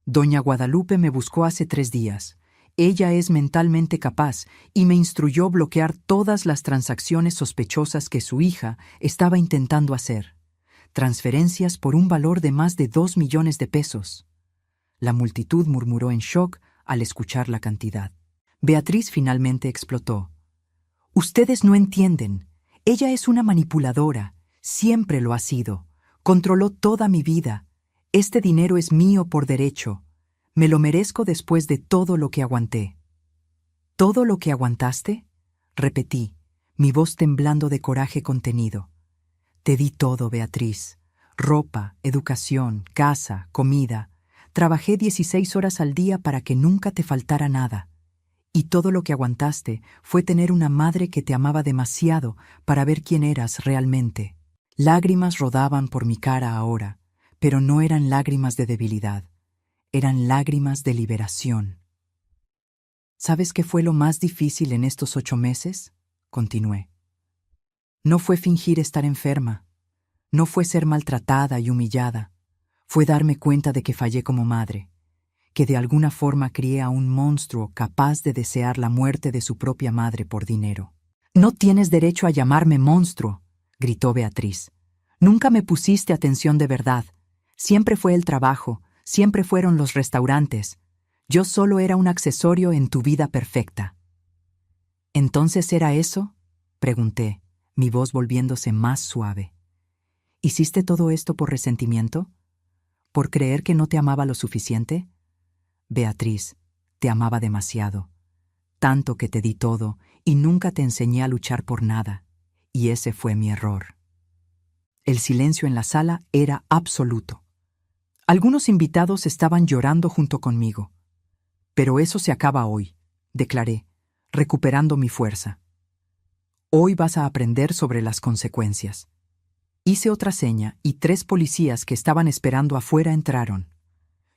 «Doña Guadalupe me buscó hace 3 días. Ella es mentalmente capaz y me instruyó bloquear todas las transacciones sospechosas que su hija estaba intentando hacer. Transferencias por un valor de más de 2 millones de pesos». La multitud murmuró en shock al escuchar la cantidad. Beatriz finalmente explotó. «Ustedes no entienden. Ella es una manipuladora. Siempre lo ha sido. Controló toda mi vida. Este dinero es mío por derecho. Me lo merezco después de todo lo que aguanté». «¿Todo lo que aguantaste?», repetí, mi voz temblando de coraje contenido. «Te di todo, Beatriz. Ropa, educación, casa, comida. Trabajé 16 horas al día para que nunca te faltara nada. Y todo lo que aguantaste fue tener una madre que te amaba demasiado para ver quién eras realmente». Lágrimas rodaban por mi cara ahora, pero no eran lágrimas de debilidad. Eran lágrimas de liberación. «¿Sabes qué fue lo más difícil en estos 8 meses?», continué. «No fue fingir estar enferma. No fue ser maltratada y humillada. Fue darme cuenta de que fallé como madre, que de alguna forma crié a un monstruo capaz de desear la muerte de su propia madre por dinero». «No tienes derecho a llamarme monstruo», gritó Beatriz. «Nunca me pusiste atención de verdad. Siempre fue el trabajo, siempre fueron los restaurantes. Yo solo era un accesorio en tu vida perfecta». «¿Entonces era eso?», pregunté, mi voz volviéndose más suave. «¿Hiciste todo esto por resentimiento? ¿Por creer que no te amaba lo suficiente? Beatriz, te amaba demasiado. Tanto que te di todo y nunca te enseñé a luchar por nada. Y ese fue mi error». El silencio en la sala era absoluto. Algunos invitados estaban llorando junto conmigo. «Pero eso se acaba hoy», declaré, recuperando mi fuerza. «Hoy vas a aprender sobre las consecuencias». Hice otra seña y 3 policías que estaban esperando afuera entraron.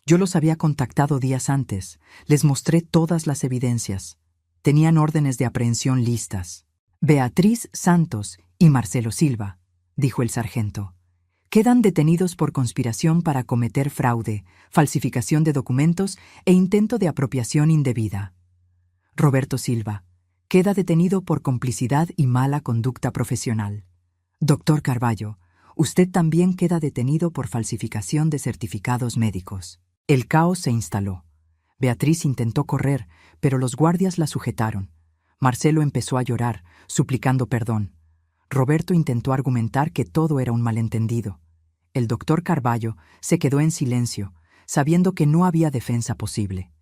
Yo los había contactado días antes, les mostré todas las evidencias. Tenían órdenes de aprehensión listas. «Beatriz Santos y Marcelo Silva», dijo el sargento, «quedan detenidos por conspiración para cometer fraude, falsificación de documentos e intento de apropiación indebida. Roberto Silva queda detenido por complicidad y mala conducta profesional. Doctor Carballo, usted también queda detenido por falsificación de certificados médicos». El caos se instaló. Beatriz intentó correr, pero los guardias la sujetaron. Marcelo empezó a llorar, suplicando perdón. Roberto intentó argumentar que todo era un malentendido. El doctor Carballo se quedó en silencio, sabiendo que no había defensa posible.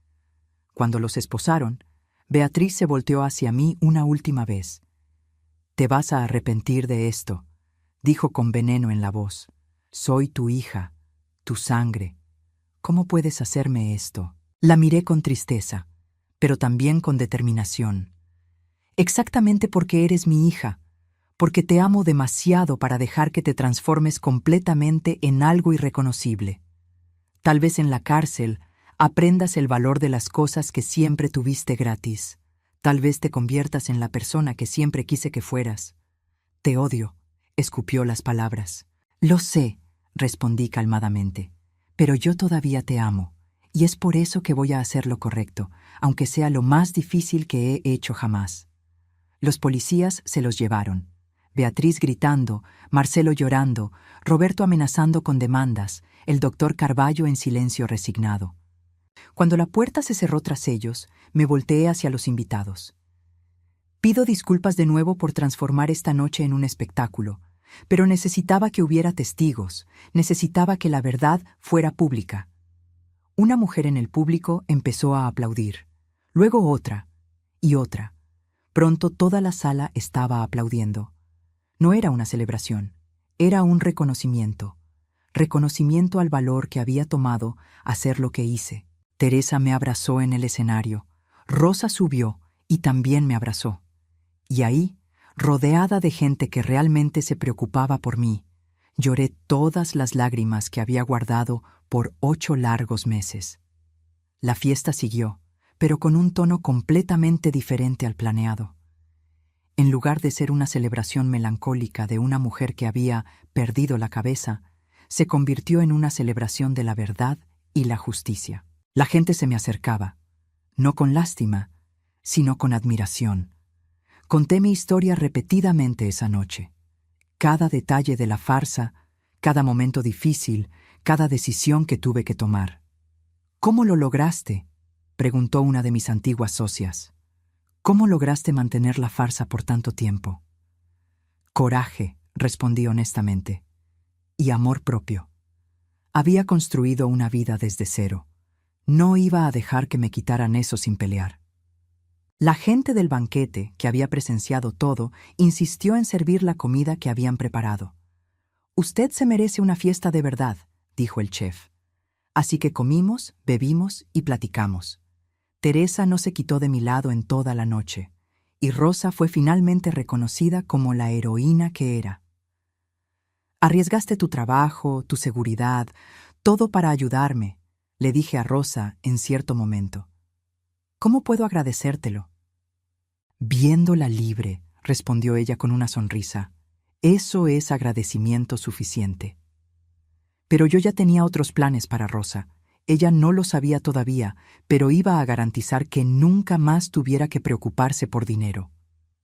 Cuando los esposaron, Beatriz se volteó hacia mí una última vez. «Te vas a arrepentir de esto», dijo con veneno en la voz. «Soy tu hija, tu sangre. ¿Cómo puedes hacerme esto?». La miré con tristeza, pero también con determinación. «Exactamente porque eres mi hija, porque te amo demasiado para dejar que te transformes completamente en algo irreconocible. Tal vez en la cárcel aprendas el valor de las cosas que siempre tuviste gratis. Tal vez te conviertas en la persona que siempre quise que fueras. Te odio», escupió las palabras. «Lo sé», respondí calmadamente, «pero yo todavía te amo, y es por eso que voy a hacer lo correcto, aunque sea lo más difícil que he hecho jamás». Los policías se los llevaron. Beatriz gritando, Marcelo llorando, Roberto amenazando con demandas, el doctor Carballo en silencio resignado. Cuando la puerta se cerró tras ellos, me volteé hacia los invitados. «Pido disculpas de nuevo por transformar esta noche en un espectáculo, pero necesitaba que hubiera testigos, necesitaba que la verdad fuera pública. Una mujer en el público empezó a aplaudir, luego otra y otra. Pronto toda la sala estaba aplaudiendo. No era una celebración, era un reconocimiento. Reconocimiento al valor que había tomado hacer lo que hice. Teresa me abrazó en el escenario. Rosa subió y también me abrazó. Y ahí, rodeada de gente que realmente se preocupaba por mí, lloré todas las lágrimas que había guardado por 8 largos meses. La fiesta siguió, pero con un tono completamente diferente al planeado. En lugar de ser una celebración melancólica de una mujer que había perdido la cabeza, se convirtió en una celebración de la verdad y la justicia. La gente se me acercaba, no con lástima, sino con admiración. Conté mi historia repetidamente esa noche. Cada detalle de la farsa, cada momento difícil, cada decisión que tuve que tomar. ¿Cómo lo lograste?, preguntó una de mis antiguas socias. ¿Cómo lograste mantener la farsa por tanto tiempo? Coraje, respondí honestamente, y amor propio. Había construido una vida desde cero. No iba a dejar que me quitaran eso sin pelear. La gente del banquete, que había presenciado todo, insistió en servir la comida que habían preparado. «Usted se merece una fiesta de verdad», dijo el chef. Así que comimos, bebimos y platicamos. Teresa no se quitó de mi lado en toda la noche, y Rosa fue finalmente reconocida como la heroína que era. «Arriesgaste tu trabajo, tu seguridad, todo para ayudarme», le dije a Rosa en cierto momento. «¿Cómo puedo agradecértelo?» «Viéndola libre», respondió ella con una sonrisa. «Eso es agradecimiento suficiente». Pero yo ya tenía otros planes para Rosa. Ella no lo sabía todavía, pero iba a garantizar que nunca más tuviera que preocuparse por dinero.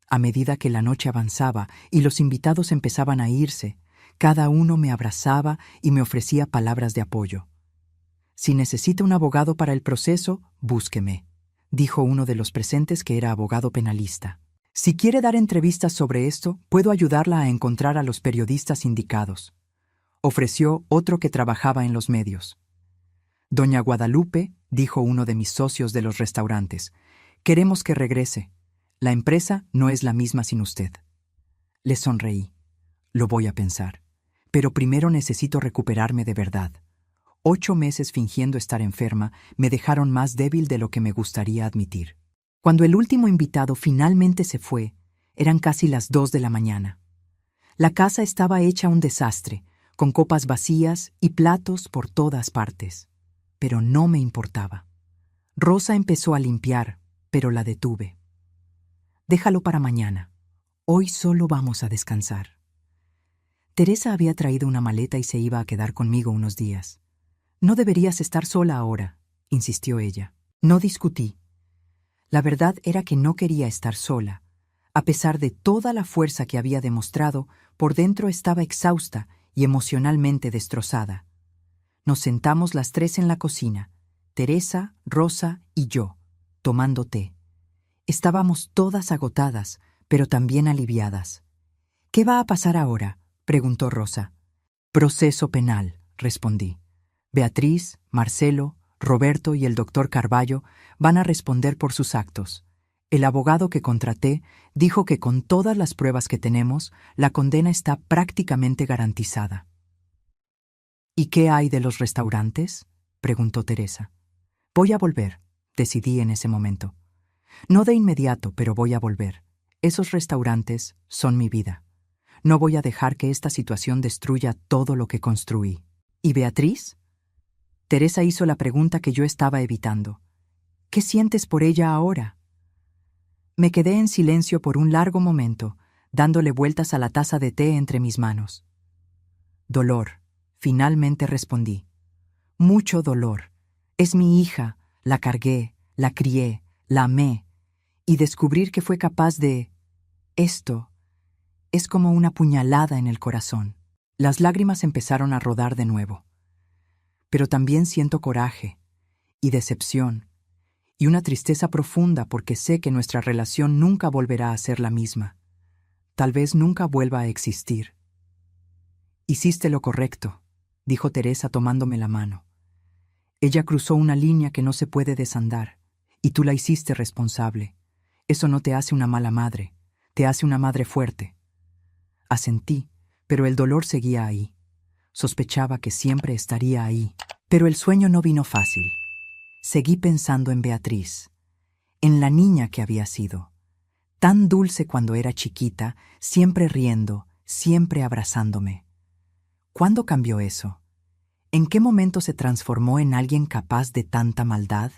A medida que la noche avanzaba y los invitados empezaban a irse, cada uno me abrazaba y me ofrecía palabras de apoyo. «Si necesita un abogado para el proceso, búsqueme», dijo uno de los presentes que era abogado penalista. «Si quiere dar entrevistas sobre esto, puedo ayudarla a encontrar a los periodistas indicados», ofreció otro que trabajaba en los medios. «Doña Guadalupe», dijo uno de mis socios de los restaurantes, «queremos que regrese. La empresa no es la misma sin usted». Le sonreí. «Lo voy a pensar. Pero primero necesito recuperarme de verdad. 8 meses fingiendo estar enferma me dejaron más débil de lo que me gustaría admitir». Cuando el último invitado finalmente se fue, eran casi las 2 de la mañana. La casa estaba hecha un desastre, con copas vacías y platos por todas partes. Pero no me importaba. Rosa empezó a limpiar, pero la detuve. «Déjalo para mañana. Hoy solo vamos a descansar». Teresa había traído una maleta y se iba a quedar conmigo unos días. «No deberías estar sola ahora», insistió ella. No discutí. La verdad era que no quería estar sola. A pesar de toda la fuerza que había demostrado, por dentro estaba exhausta y emocionalmente destrozada. Nos sentamos las 3 en la cocina, Teresa, Rosa y yo, tomando té. Estábamos todas agotadas, pero también aliviadas. «¿Qué va a pasar ahora?», preguntó Rosa. «Proceso penal», respondí. «Beatriz, Marcelo, Roberto y el doctor Carballo van a responder por sus actos. El abogado que contraté dijo que con todas las pruebas que tenemos, la condena está prácticamente garantizada». «¿Y qué hay de los restaurantes?», preguntó Teresa. «Voy a volver», decidí en ese momento. «No de inmediato, pero voy a volver. Esos restaurantes son mi vida. No voy a dejar que esta situación destruya todo lo que construí». «¿Y Beatriz?». Teresa hizo la pregunta que yo estaba evitando. «¿Qué sientes por ella ahora?». Me quedé en silencio por un largo momento, dándole vueltas a la taza de té entre mis manos. «Dolor», finalmente respondí. «Mucho dolor. Es mi hija, la cargué, la crié, la amé, y descubrir que fue capaz de... esto es como una puñalada en el corazón». Las lágrimas empezaron a rodar de nuevo. Pero también siento coraje y decepción y una tristeza profunda porque sé que nuestra relación nunca volverá a ser la misma. Tal vez nunca vuelva a existir. Hiciste lo correcto, dijo Teresa tomándome la mano. Ella cruzó una línea que no se puede desandar, y tú la hiciste responsable. Eso no te hace una mala madre, te hace una madre fuerte. Asentí, pero el dolor seguía ahí. Sospechaba que siempre estaría ahí, pero el sueño no vino fácil. Seguí pensando en Beatriz, en la niña que había sido. Tan dulce cuando era chiquita, siempre riendo, siempre abrazándome. ¿Cuándo cambió eso? ¿En qué momento se transformó en alguien capaz de tanta maldad?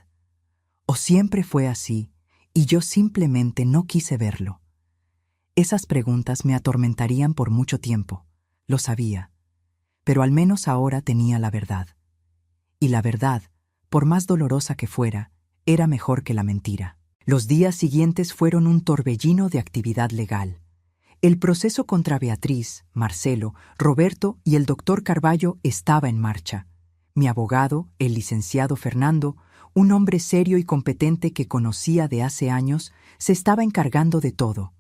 ¿O siempre fue así, y yo simplemente no quise verlo? Esas preguntas me atormentarían por mucho tiempo, lo sabía, pero al menos ahora tenía la verdad. Y la verdad, por más dolorosa que fuera, era mejor que la mentira. Los días siguientes fueron un torbellino de actividad legal. El proceso contra Beatriz, Marcelo, Roberto y el doctor Carballo estaba en marcha. Mi abogado, el licenciado Fernando, un hombre serio y competente que conocía de hace años, se estaba encargando de todo.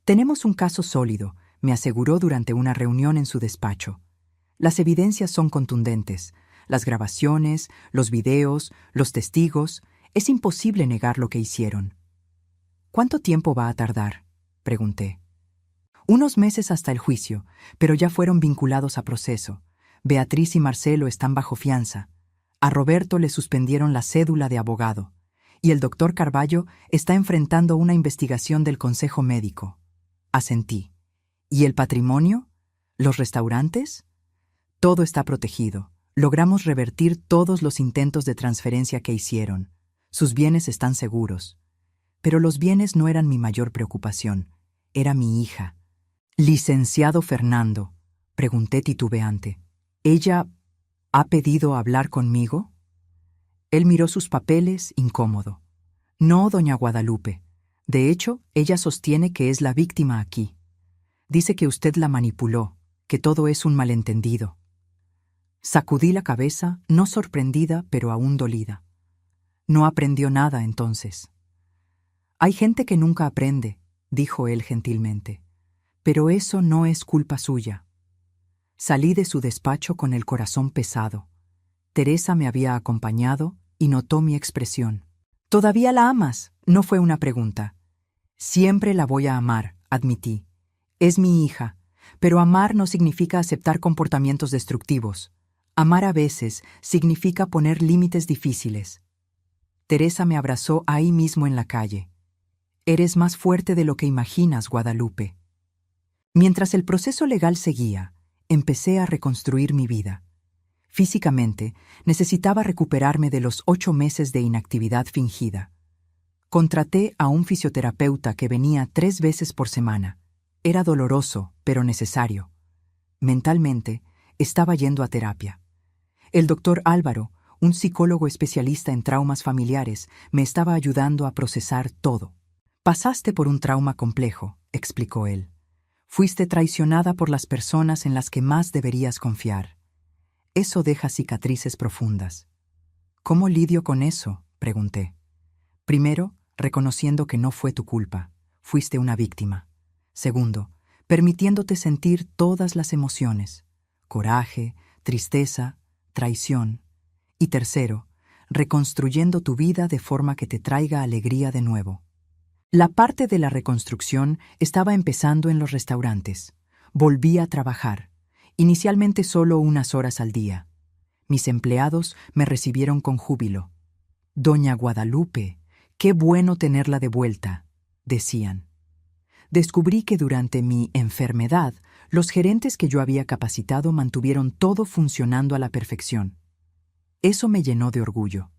Tenemos un caso sólido, me aseguró durante una reunión en su despacho. Las evidencias son contundentes. Las grabaciones, los videos, los testigos, es imposible negar lo que hicieron. ¿Cuánto tiempo va a tardar?, pregunté. Unos meses hasta el juicio, pero ya fueron vinculados a proceso. Beatriz y Marcelo están bajo fianza. A Roberto le suspendieron la cédula de abogado. Y el doctor Carballo está enfrentando una investigación del Consejo Médico. Asentí. ¿Y el patrimonio? ¿Los restaurantes? Todo está protegido. Logramos revertir todos los intentos de transferencia que hicieron. Sus bienes están seguros. Pero los bienes no eran mi mayor preocupación. Era mi hija. Licenciado Fernando, pregunté titubeante. ¿Ella ha pedido hablar conmigo? Él miró sus papeles, incómodo. No, doña Guadalupe. De hecho, ella sostiene que es la víctima aquí. Dice que usted la manipuló, que todo es un malentendido. Sacudí la cabeza, no sorprendida, pero aún dolida. No aprendió nada entonces. Hay gente que nunca aprende, dijo él gentilmente. Pero eso no es culpa suya. Salí de su despacho con el corazón pesado. Teresa me había acompañado y notó mi expresión. ¿Todavía la amas? No fue una pregunta. Siempre la voy a amar, admití. Es mi hija, pero amar no significa aceptar comportamientos destructivos. Amar a veces significa poner límites difíciles. Teresa me abrazó ahí mismo en la calle. Eres más fuerte de lo que imaginas, Guadalupe. Mientras el proceso legal seguía, empecé a reconstruir mi vida. Físicamente, necesitaba recuperarme de los 8 meses de inactividad fingida. Contraté a un fisioterapeuta que venía 3 veces por semana. Era doloroso, pero necesario. Mentalmente, estaba yendo a terapia. El doctor Álvaro, un psicólogo especialista en traumas familiares, me estaba ayudando a procesar todo. Pasaste por un trauma complejo, explicó él. Fuiste traicionada por las personas en las que más deberías confiar. Eso deja cicatrices profundas. ¿Cómo lidio con eso?, pregunté. Primero, reconociendo que no fue tu culpa. Fuiste una víctima. Segundo, permitiéndote sentir todas las emociones. Coraje, tristeza, traición. Y tercero, reconstruyendo tu vida de forma que te traiga alegría de nuevo. La parte de la reconstrucción estaba empezando en los restaurantes. Volví a trabajar, inicialmente solo unas horas al día. Mis empleados me recibieron con júbilo. «Doña Guadalupe, qué bueno tenerla de vuelta», decían. Descubrí que durante mi enfermedad, los gerentes que yo había capacitado mantuvieron todo funcionando a la perfección. Eso me llenó de orgullo.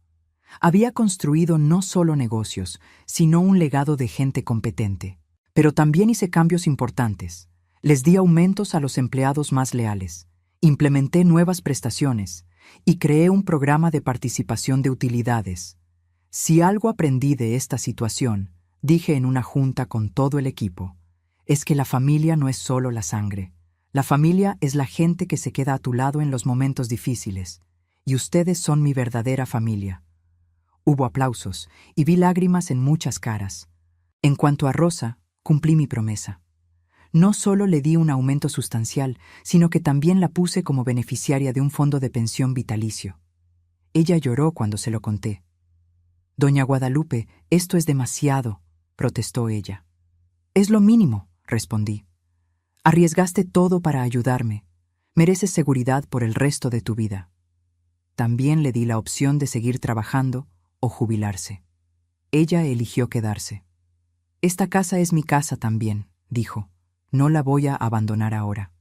Había construido no solo negocios, sino un legado de gente competente. Pero también hice cambios importantes. Les di aumentos a los empleados más leales, implementé nuevas prestaciones y creé un programa de participación de utilidades. Si algo aprendí de esta situación, dije en una junta con todo el equipo, es que la familia no es solo la sangre. La familia es la gente que se queda a tu lado en los momentos difíciles, y ustedes son mi verdadera familia. Hubo aplausos y vi lágrimas en muchas caras. En cuanto a Rosa, cumplí mi promesa. No solo le di un aumento sustancial, sino que también la puse como beneficiaria de un fondo de pensión vitalicio. Ella lloró cuando se lo conté. «Doña Guadalupe, esto es demasiado», protestó ella. «Es lo mínimo», respondí. «Arriesgaste todo para ayudarme. Mereces seguridad por el resto de tu vida». También le di la opción de seguir trabajando o jubilarse. Ella eligió quedarse. «Esta casa es mi casa también», dijo. «No la voy a abandonar ahora».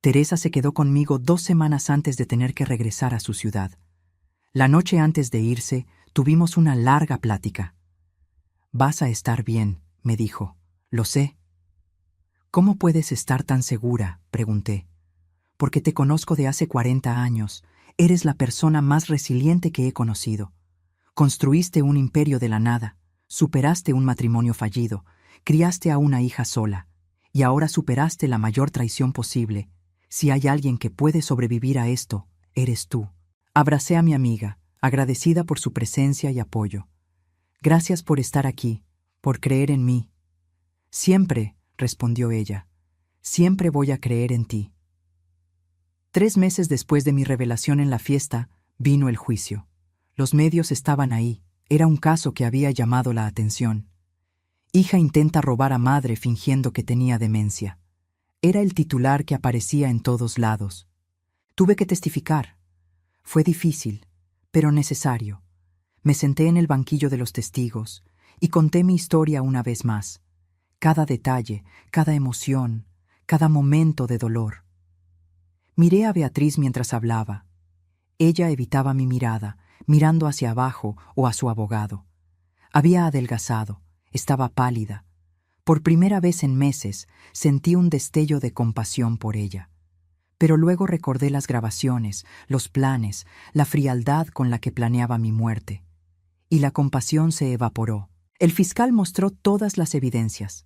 Teresa se quedó conmigo 2 semanas antes de tener que regresar a su ciudad. La noche antes de irse, tuvimos una larga plática. «Vas a estar bien», me dijo. «Lo sé». «¿Cómo puedes estar tan segura?», pregunté. «Porque te conozco de hace 40 años. Eres la persona más resiliente que he conocido. Construiste un imperio de la nada, superaste un matrimonio fallido, criaste a una hija sola, y ahora superaste la mayor traición posible. Si hay alguien que puede sobrevivir a esto, eres tú». Abracé a mi amiga, agradecida por su presencia y apoyo. «Gracias por estar aquí, por creer en mí». «Siempre», respondió ella, «siempre voy a creer en ti». 3 meses después de mi revelación en la fiesta, vino el juicio. Los medios estaban ahí. Era un caso que había llamado la atención. «Hija intenta robar a madre fingiendo que tenía demencia». Era el titular que aparecía en todos lados. Tuve que testificar. Fue difícil, pero necesario. Me senté en el banquillo de los testigos y conté mi historia una vez más. Cada detalle, cada emoción, cada momento de dolor. Miré a Beatriz mientras hablaba. Ella evitaba mi mirada, mirando hacia abajo o a su abogado. Había adelgazado, estaba pálida. Por primera vez en meses sentí un destello de compasión por ella. Pero luego recordé las grabaciones, los planes, la frialdad con la que planeaba mi muerte. Y la compasión se evaporó. El fiscal mostró todas las evidencias: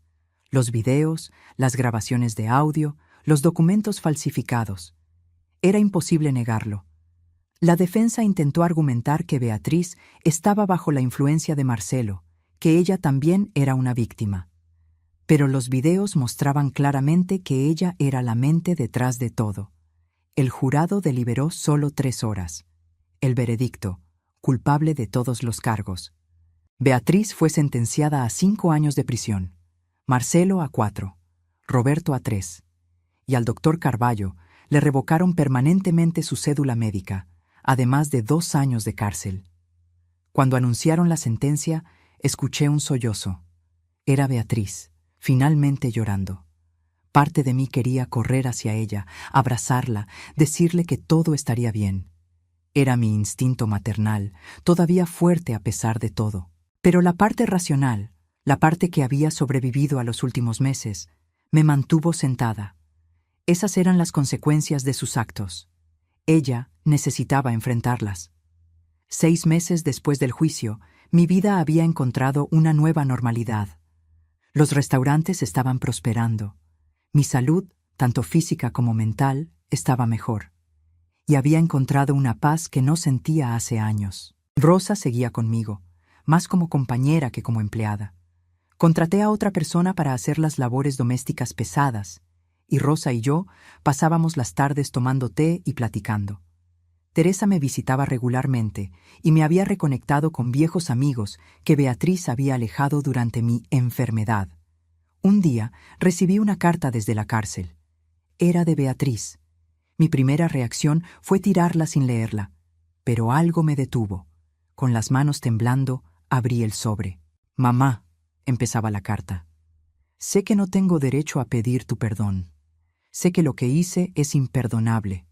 los videos, las grabaciones de audio, los documentos falsificados. Era imposible negarlo. La defensa intentó argumentar que Beatriz estaba bajo la influencia de Marcelo, que ella también era una víctima. Pero los videos mostraban claramente que ella era la mente detrás de todo. El jurado deliberó solo 3 horas. El veredicto: culpable de todos los cargos. Beatriz fue sentenciada a 5 años de prisión, Marcelo a 4, Roberto a 3. Y al doctor Carballo le revocaron permanentemente su cédula médica, además de 2 años de cárcel. Cuando anunciaron la sentencia, escuché un sollozo. Era Beatriz, finalmente llorando. Parte de mí quería correr hacia ella, abrazarla, decirle que todo estaría bien. Era mi instinto maternal, todavía fuerte a pesar de todo. Pero la parte racional, la parte que había sobrevivido a los últimos meses, me mantuvo sentada. Esas eran las consecuencias de sus actos. Ella necesitaba enfrentarlas. 6 meses después del juicio, mi vida había encontrado una nueva normalidad. Los restaurantes estaban prosperando. Mi salud, tanto física como mental, estaba mejor. Y había encontrado una paz que no sentía hace años. Rosa seguía conmigo, más como compañera que como empleada. Contraté a otra persona para hacer las labores domésticas pesadas, y Rosa y yo pasábamos las tardes tomando té y platicando. Teresa me visitaba regularmente y me había reconectado con viejos amigos que Beatriz había alejado durante mi enfermedad. Un día recibí una carta desde la cárcel. Era de Beatriz. Mi primera reacción fue tirarla sin leerla, pero algo me detuvo. Con las manos temblando, abrí el sobre. «Mamá», empezaba la carta, «sé que no tengo derecho a pedir tu perdón. Sé que lo que hice es imperdonable,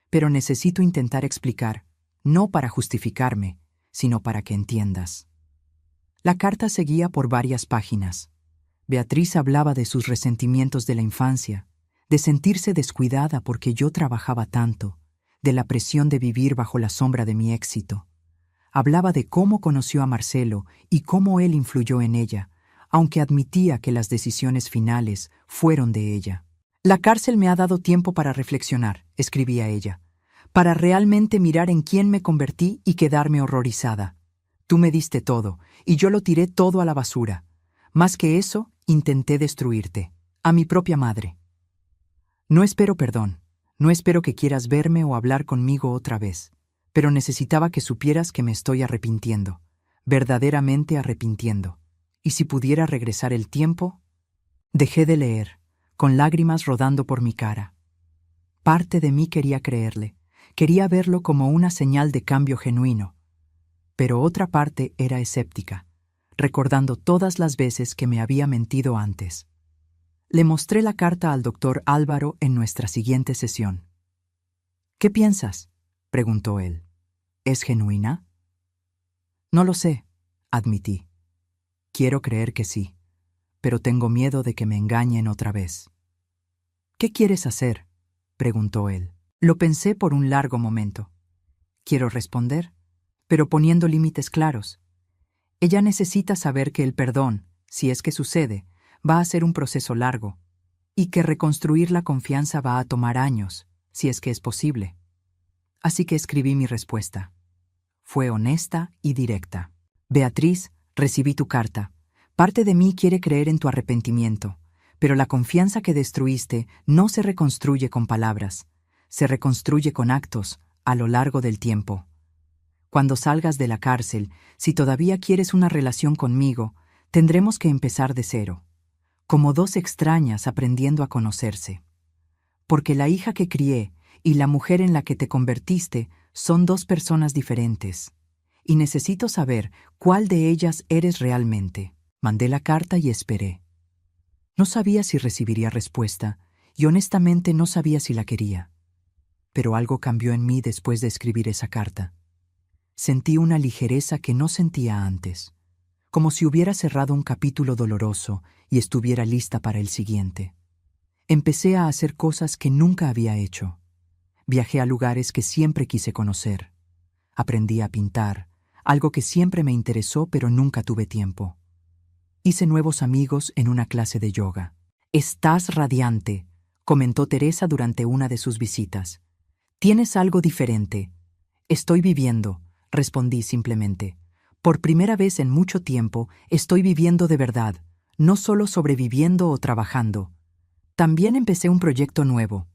pero necesito intentar explicar, no para justificarme, sino para que entiendas». La carta seguía por varias páginas. Beatriz hablaba de sus resentimientos de la infancia, de sentirse descuidada porque yo trabajaba tanto, de la presión de vivir bajo la sombra de mi éxito. Hablaba de cómo conoció a Marcelo y cómo él influyó en ella, aunque admitía que las decisiones finales fueron de ella. «La cárcel me ha dado tiempo para reflexionar», escribía ella, «para realmente mirar en quién me convertí y quedarme horrorizada. Tú me diste todo, y yo lo tiré todo a la basura. Más que eso, intenté destruirte. A mi propia madre. No espero perdón, no espero que quieras verme o hablar conmigo otra vez, pero necesitaba que supieras que me estoy arrepintiendo, verdaderamente arrepintiendo. Y si pudiera regresar el tiempo, dejé de leer, con lágrimas rodando por mi cara. Parte de mí quería creerle, quería verlo como una señal de cambio genuino, pero otra parte era escéptica, recordando todas las veces que me había mentido antes. Le mostré la carta al doctor Álvaro en nuestra siguiente sesión. «¿Qué piensas?», preguntó él. «¿Es genuina?». «No lo sé», admití. «Quiero creer que sí, pero tengo miedo de que me engañen otra vez». «¿Qué quieres hacer?», preguntó él. Lo pensé por un largo momento. Quiero responder, pero poniendo límites claros. Ella necesita saber que el perdón, si es que sucede, va a ser un proceso largo, y que reconstruir la confianza va a tomar años, si es que es posible. Así que escribí mi respuesta. Fue honesta y directa. «Beatriz, recibí tu carta. Parte de mí quiere creer en tu arrepentimiento, pero la confianza que destruiste no se reconstruye con palabras, se reconstruye con actos a lo largo del tiempo. Cuando salgas de la cárcel, si todavía quieres una relación conmigo, tendremos que empezar de cero, como dos extrañas aprendiendo a conocerse. Porque la hija que crié y la mujer en la que te convertiste son dos personas diferentes, y necesito saber cuál de ellas eres realmente». Mandé la carta y esperé. No sabía si recibiría respuesta, y honestamente no sabía si la quería. Pero algo cambió en mí después de escribir esa carta. Sentí una ligereza que no sentía antes, como si hubiera cerrado un capítulo doloroso y estuviera lista para el siguiente. Empecé a hacer cosas que nunca había hecho. Viajé a lugares que siempre quise conocer. Aprendí a pintar, algo que siempre me interesó pero nunca tuve tiempo. Hice nuevos amigos en una clase de yoga. «Estás radiante», comentó Teresa durante una de sus visitas. «Tienes algo diferente». «Estoy viviendo», respondí simplemente. «Por primera vez en mucho tiempo estoy viviendo de verdad, no solo sobreviviendo o trabajando». También empecé un proyecto nuevo,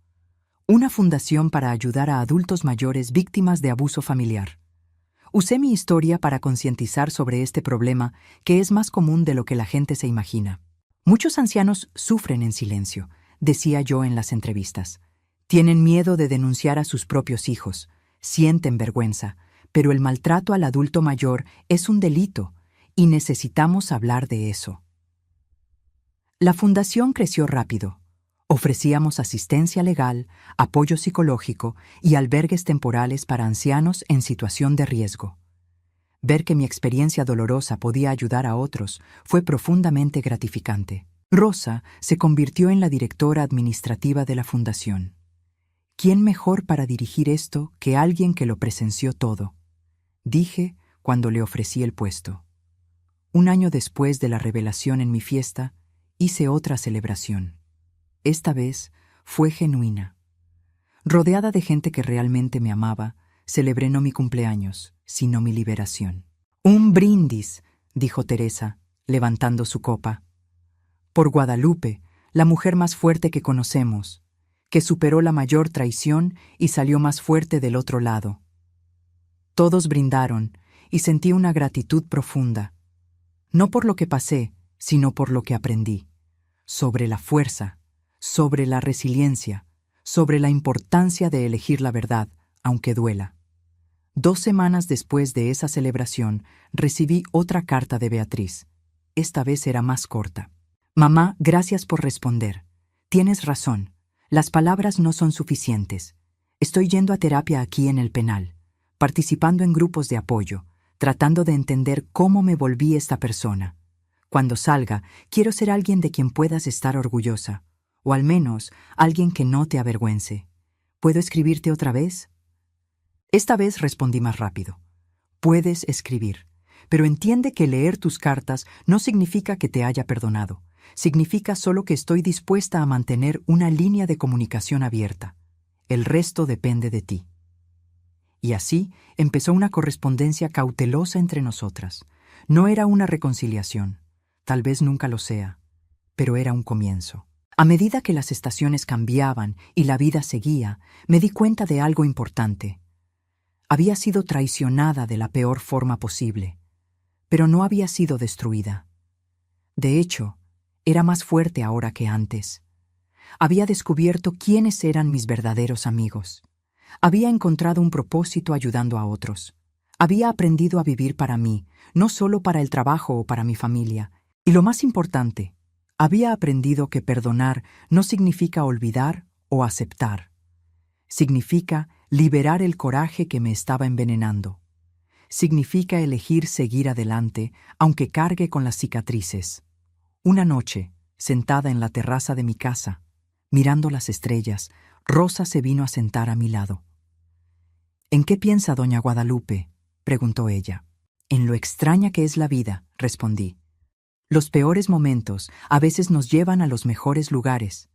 una fundación para ayudar a adultos mayores víctimas de abuso familiar. Usé mi historia para concientizar sobre este problema que es más común de lo que la gente se imagina. «Muchos ancianos sufren en silencio», decía yo en las entrevistas. «Tienen miedo de denunciar a sus propios hijos, sienten vergüenza, pero el maltrato al adulto mayor es un delito y necesitamos hablar de eso». La fundación creció rápido. Ofrecíamos asistencia legal, apoyo psicológico y albergues temporales para ancianos en situación de riesgo. Ver que mi experiencia dolorosa podía ayudar a otros fue profundamente gratificante. Rosa se convirtió en la directora administrativa de la fundación. ¿Quién mejor para dirigir esto que alguien que lo presenció todo?, dije cuando le ofrecí el puesto. Un año después de la revelación en mi fiesta, hice otra celebración. Esta vez fue genuina. Rodeada de gente que realmente me amaba, celebré no mi cumpleaños, sino mi liberación. «Un brindis», dijo Teresa, levantando su copa. «Por Guadalupe, la mujer más fuerte que conocemos, que superó la mayor traición y salió más fuerte del otro lado». Todos brindaron y sentí una gratitud profunda, no por lo que pasé, sino por lo que aprendí, sobre la fuerza, sobre la resiliencia, sobre la importancia de elegir la verdad, aunque duela. 2 semanas después de esa celebración, recibí otra carta de Beatriz. Esta vez era más corta. «Mamá, gracias por responder. Tienes razón. Las palabras no son suficientes. Estoy yendo a terapia aquí en el penal, participando en grupos de apoyo, tratando de entender cómo me volví esta persona. Cuando salga, quiero ser alguien de quien puedas estar orgullosa, o al menos alguien que no te avergüence. ¿Puedo escribirte otra vez?». Esta vez respondí más rápido. «Puedes escribir, pero entiende que leer tus cartas no significa que te haya perdonado. Significa solo que estoy dispuesta a mantener una línea de comunicación abierta. El resto depende de ti». Y así empezó una correspondencia cautelosa entre nosotras. No era una reconciliación, tal vez nunca lo sea, pero era un comienzo. A medida que las estaciones cambiaban y la vida seguía, me di cuenta de algo importante. Había sido traicionada de la peor forma posible, pero no había sido destruida. De hecho, era más fuerte ahora que antes. Había descubierto quiénes eran mis verdaderos amigos. Había encontrado un propósito ayudando a otros. Había aprendido a vivir para mí, no solo para el trabajo o para mi familia. Y lo más importante, había aprendido que perdonar no significa olvidar o aceptar. Significa liberar el coraje que me estaba envenenando. Significa elegir seguir adelante, aunque cargue con las cicatrices. Una noche, sentada en la terraza de mi casa, mirando las estrellas, Rosa se vino a sentar a mi lado. «¿En qué piensa doña Guadalupe?», preguntó ella. «En lo extraña que es la vida», respondí. «Los peores momentos a veces nos llevan a los mejores lugares.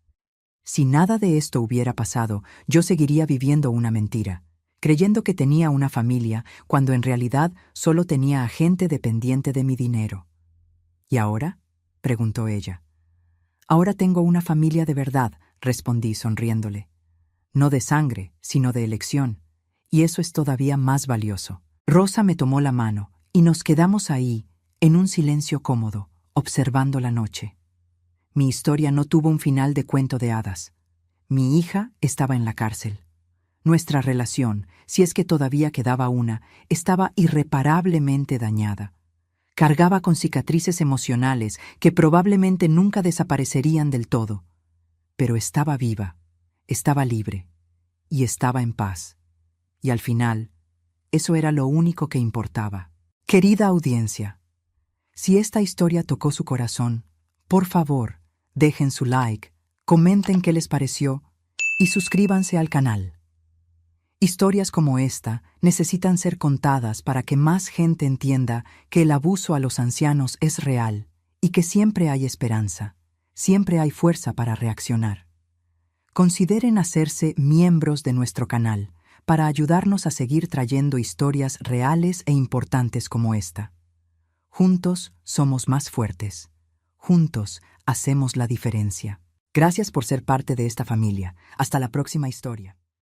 Si nada de esto hubiera pasado, yo seguiría viviendo una mentira, creyendo que tenía una familia cuando en realidad solo tenía a gente dependiente de mi dinero». «¿Y ahora?», preguntó ella. «Ahora tengo una familia de verdad», respondí sonriéndole. «No de sangre, sino de elección, y eso es todavía más valioso». Rosa me tomó la mano y nos quedamos ahí, en un silencio cómodo, observando la noche. Mi historia no tuvo un final de cuento de hadas. Mi hija estaba en la cárcel. Nuestra relación, si es que todavía quedaba una, estaba irreparablemente dañada. Cargaba con cicatrices emocionales que probablemente nunca desaparecerían del todo. Pero estaba viva, estaba libre y estaba en paz. Y al final, eso era lo único que importaba. Querida audiencia, si esta historia tocó su corazón, por favor, dejen su like, comenten qué les pareció y suscríbanse al canal. Historias como esta necesitan ser contadas para que más gente entienda que el abuso a los ancianos es real y que siempre hay esperanza, siempre hay fuerza para reaccionar. Consideren hacerse miembros de nuestro canal para ayudarnos a seguir trayendo historias reales e importantes como esta. Juntos somos más fuertes. Juntos hacemos la diferencia. Gracias por ser parte de esta familia. Hasta la próxima historia.